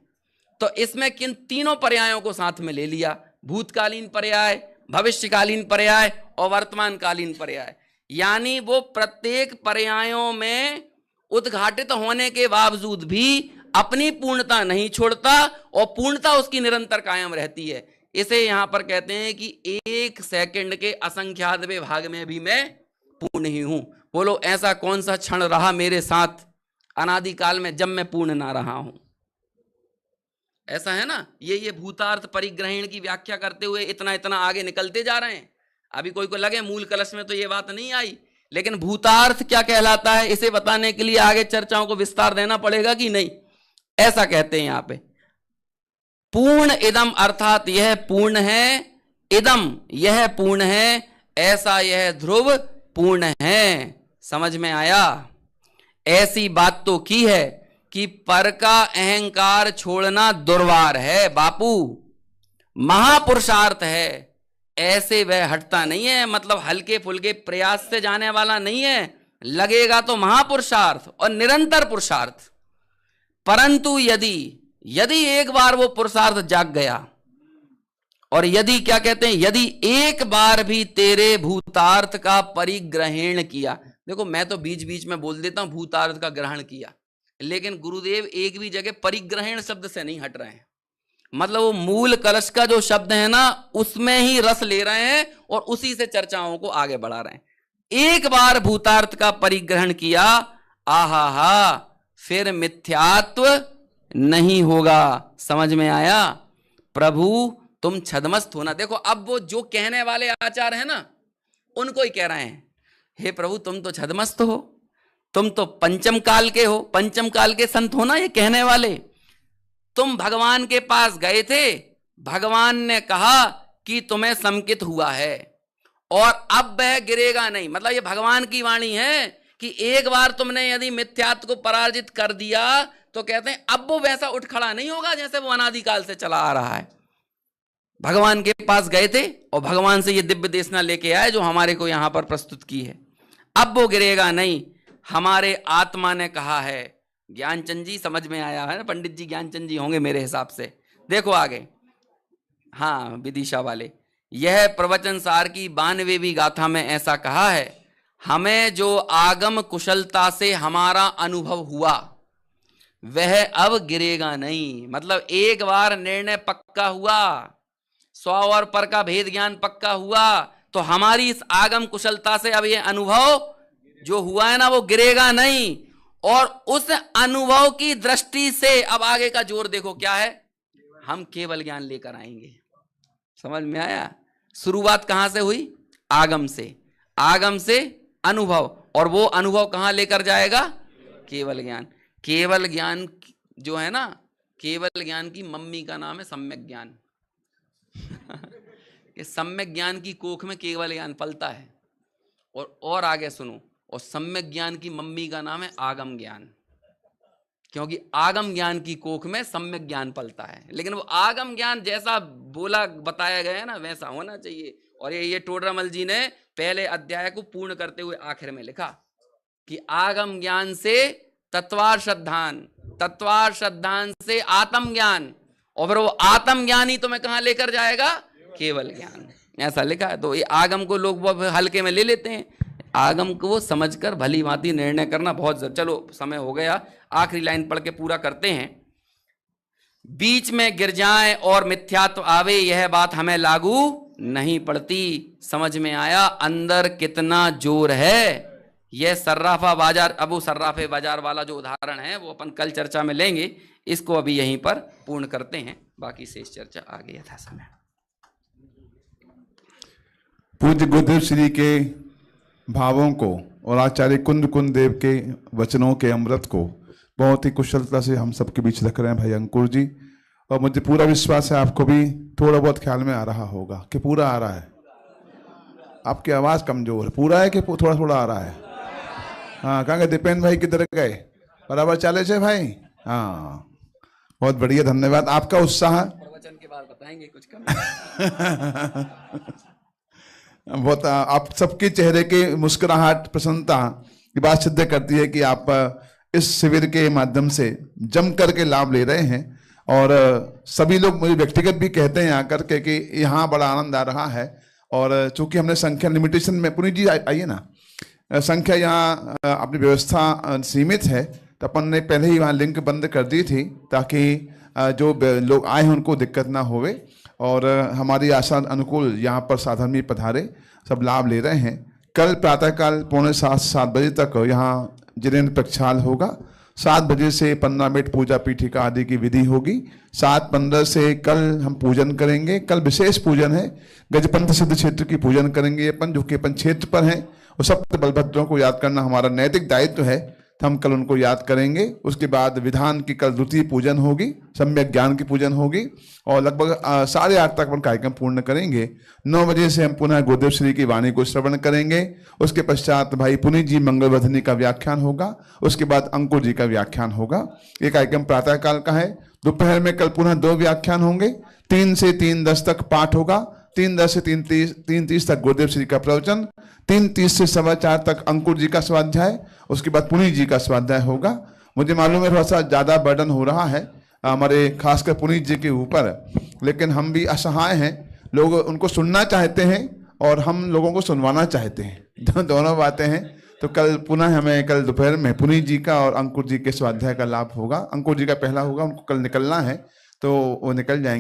तो इसमें किन तीनों पर्यायों को साथ में ले लिया, भूतकालीन पर्याय, भविष्यकालीन पर्याय और वर्तमानकालीन पर्याय, यानी वो प्रत्येक पर्यायों में उद्घाटित होने के बावजूद भी अपनी पूर्णता नहीं छोड़ता, और पूर्णता उसकी निरंतर कायम रहती है। इसे यहां पर कहते हैं कि 1 सेकंड के असंख्यातवें भाग में भी मैं पूर्ण ही हूं। बोलो, ऐसा कौन सा क्षण रहा मेरे साथ अनादिकाल में जब मैं पूर्ण ना रहा हूं? ऐसा है ना, ये भूतार्थ परिग्रहण की व्याख्या करते हुए इतना इतना आगे निकलते जा रहे हैं। अभी कोई को लगे मूल कलश में तो ये बात नहीं आई, लेकिन भूतार्थ क्या कहलाता है इसे बताने के लिए आगे चर्चाओं को विस्तार देना पड़ेगा कि नहीं। ऐसा कहते हैं यहां पे, पूर्ण इदम अर्थात यह पूर्ण है, इदम यह पूर्ण है, ऐसा यह ध्रुव पूर्ण है। समझ में आया? ऐसी बात तो की है कि पर का अहंकार छोड़ना दुर्वार है बापू, महापुरुषार्थ है, ऐसे वह हटता नहीं है, मतलब हल्के फुल्के प्रयास से जाने वाला नहीं है, लगेगा तो महापुरुषार्थ और निरंतर पुरुषार्थ। परंतु यदि एक बार वो पुरुषार्थ जाग गया, और यदि क्या कहते हैं, यदि एक बार भी तेरे भूतार्थ का परिग्रहण किया, देखो मैं तो बीच बीच में बोल देता हूं भूतार्थ का ग्रहण किया, लेकिन गुरुदेव एक भी जगह परिग्रहण शब्द से नहीं हट रहे हैं, मतलब वो मूल कलश का जो शब्द है ना उसमें ही रस ले रहे हैं और उसी से चर्चाओं को आगे बढ़ा रहे हैं। एक बार भूतार्थ का परिग्रहण किया, आहा, फिर मिथ्यात्व नहीं होगा। समझ में आया? प्रभु तुम छद्मस्त हो ना। देखो अब वो जो कहने वाले आचार्य है ना उनको ही कह रहे हैं, हे प्रभु तुम तो छद्मस्त हो, तुम तो पंचम काल के हो, पंचम काल के संत हो ना ये कहने वाले। तुम भगवान के पास गए थे, भगवान ने कहा कि तुम्हें संकित हुआ है, और अब वह गिरेगा नहीं। मतलब ये भगवान की वाणी है कि एक बार तुमने यदि मिथ्यात्व को पराजित कर दिया तो कहते हैं अब वो वैसा उठ खड़ा नहीं होगा जैसे वो अनादिकाल से चला आ रहा है। भगवान के पास गए थे और भगवान से ये दिव्य देशना लेके आए जो हमारे को यहां पर प्रस्तुत की है। अब वो गिरेगा नहीं। हमारे आत्मा ने कहा है। ज्ञानचंद जी समझ में आया है ना? पंडित जी ज्ञानचंद जी होंगे मेरे हिसाब से। देखो आगे, हाँ विदिशा वाले, यह प्रवचन सार की 92वीं गाथा में ऐसा कहा है, हमें जो आगम कुशलता से हमारा अनुभव हुआ वह अब गिरेगा नहीं। मतलब एक बार निर्णय पक्का हुआ, स्व और पर का भेद ज्ञान पक्का हुआ, तो हमारी इस आगम कुशलता से अब यह अनुभव जो हुआ है ना वो गिरेगा नहीं। और उस अनुभव की दृष्टि से अब आगे का जोर देखो क्या है, हम केवल ज्ञान लेकर आएंगे। समझ में आया? शुरुआत कहां से हुई? आगम से। आगम से अनुभव, और वो अनुभव कहां लेकर जाएगा? केवल ज्ञान। केवल ज्ञान जो है ना, केवल ज्ञान की मम्मी का नाम है सम्यक ज्ञान। ये सम्यक ज्ञान की कोख में केवल ज्ञान पलता है। और आगे सुनो, और सम्यक ज्ञान की मम्मी का नाम है आगम ज्ञान, क्योंकि आगम ज्ञान की कोख में सम्यक ज्ञान पलता है। लेकिन वो आगम ज्ञान जैसा बोला बताया गया है ना वैसा होना चाहिए। और ये टोडरमल जी ने पहले अध्याय को पूर्ण करते हुए आखिर में लिखा कि आगम ज्ञान से तत्वार श्रद्धान, तत्वार श्रद्धान से आत्म ज्ञान, और फिर वो आत्म ज्ञान ही तुम्हें कहां लेकर जाएगा? केवल ज्ञान। ऐसा लिखा है। तो ये आगम को लोग बहुत हल्के में ले लेते हैं। आगम को समझकर भली भांति निर्णय करना बहुत जरूरी। चलो समय हो गया, आखिरी लाइन पढ़ के पूरा करते हैं। बीच में गिर जाए और मिथ्यात्व आवे यह बात हमें लागू नहीं पड़ती। समझ में आया अंदर कितना जोर है? यह सर्राफा बाजार, अब वो सर्राफे बाजार वाला जो उदाहरण है वो अपन कल चर्चा में लेंगे। इसको अभी यहीं पर पूर्ण करते हैं, बाकी शेष चर्चा आगे यथा समय। पूज्य गुरुदेव श्री के भावों को और आचार्य कुंद कुंद देव के वचनों के अमृत को बहुत ही कुशलता से हम सबके बीच रख रहे हैं भाई अंकुर जी। और मुझे पूरा विश्वास है आपको भी थोड़ा बहुत ख्याल में आ रहा होगा कि पूरा आ रहा है। आपकी आवाज़ कमजोर है। पूरा है कि थोड़ा थोड़ा आ रहा है? हाँ, कहाँ गए दीपेन भाई? किधर गए? बराबर चाले से भाई? हाँ, बहुत बढ़िया, धन्यवाद। आपका उत्साह प्रवचन के बाद बताएंगे कुछ कम। बहुत आप सबके चेहरे की मुस्कुराहट, प्रसन्नता की बात सिद्ध करती है कि आप इस शिविर के माध्यम से जम करके लाभ ले रहे हैं। और सभी लोग मुझे व्यक्तिगत भी कहते हैं आकर के कि यहाँ बड़ा आनंद आ रहा है। और चूंकि हमने संख्या लिमिटेशन में, पुनीत जी आइए ना, संख्या यहाँ अपनी व्यवस्था सीमित है, तो अपन ने पहले ही वहाँ लिंक बंद कर दी थी ताकि जो लोग आए हैं उनको दिक्कत ना होवे। और हमारी आशा अनुकूल यहाँ पर साधन भी पधारे, सब लाभ ले रहे हैं। कल प्रातःकाल 6:45 बजे तक यहाँ जिनेन्द्र प्रक्षाल होगा। 7 बजे से 15 मिनट पूजा पीठिका आदि की विधि होगी। 7:15 से कल हम पूजन करेंगे। कल विशेष पूजन है, गजपंथ सिद्ध क्षेत्र की पूजन करेंगे अपन, जो कि अपन क्षेत्र पर हैं। और सप्त बलभद्रों को याद करना हमारा नैतिक दायित्व है, तो हम कल उनको याद करेंगे। उसके बाद विधान की कल द्वितीय पूजन होगी, सम्यक ज्ञान की पूजन होगी, और लगभग 8:30 तक हम कार्यक्रम पूर्ण करेंगे। 9 बजे से हम पुनः गुरुदेव श्री की वाणी को श्रवण करेंगे। उसके पश्चात भाई पुनीत जी मंगलवर्धनी का व्याख्यान होगा। उसके बाद अंकुर जी का व्याख्यान होगा। ये कार्यक्रम प्रातःकाल का है। दोपहर में कल पुनः 2 व्याख्यान होंगे। 3 से 3:10 तक पाठ होगा। 3:10 से 3:30 तक गुरुदेव श्री का प्रवचन। 3:30 से 4:15 तक अंकुर जी का स्वाध्याय। उसके बाद पुनीत जी का स्वाध्याय होगा। मुझे मालूम है थोड़ा सा ज़्यादा बर्डन हो रहा है हमारे खासकर पुनीत जी के ऊपर, लेकिन हम भी असहाय हैं। लोग उनको सुनना चाहते हैं और हम लोगों को सुनवाना चाहते हैं, दोनों बातें हैं। तो कल पुनः हमें कल दोपहर में पुनीत जी का और अंकुर जी के स्वाध्याय का लाभ होगा। अंकुर जी का पहला होगा, उनको कल निकलना है तो वो निकल जाएंगे।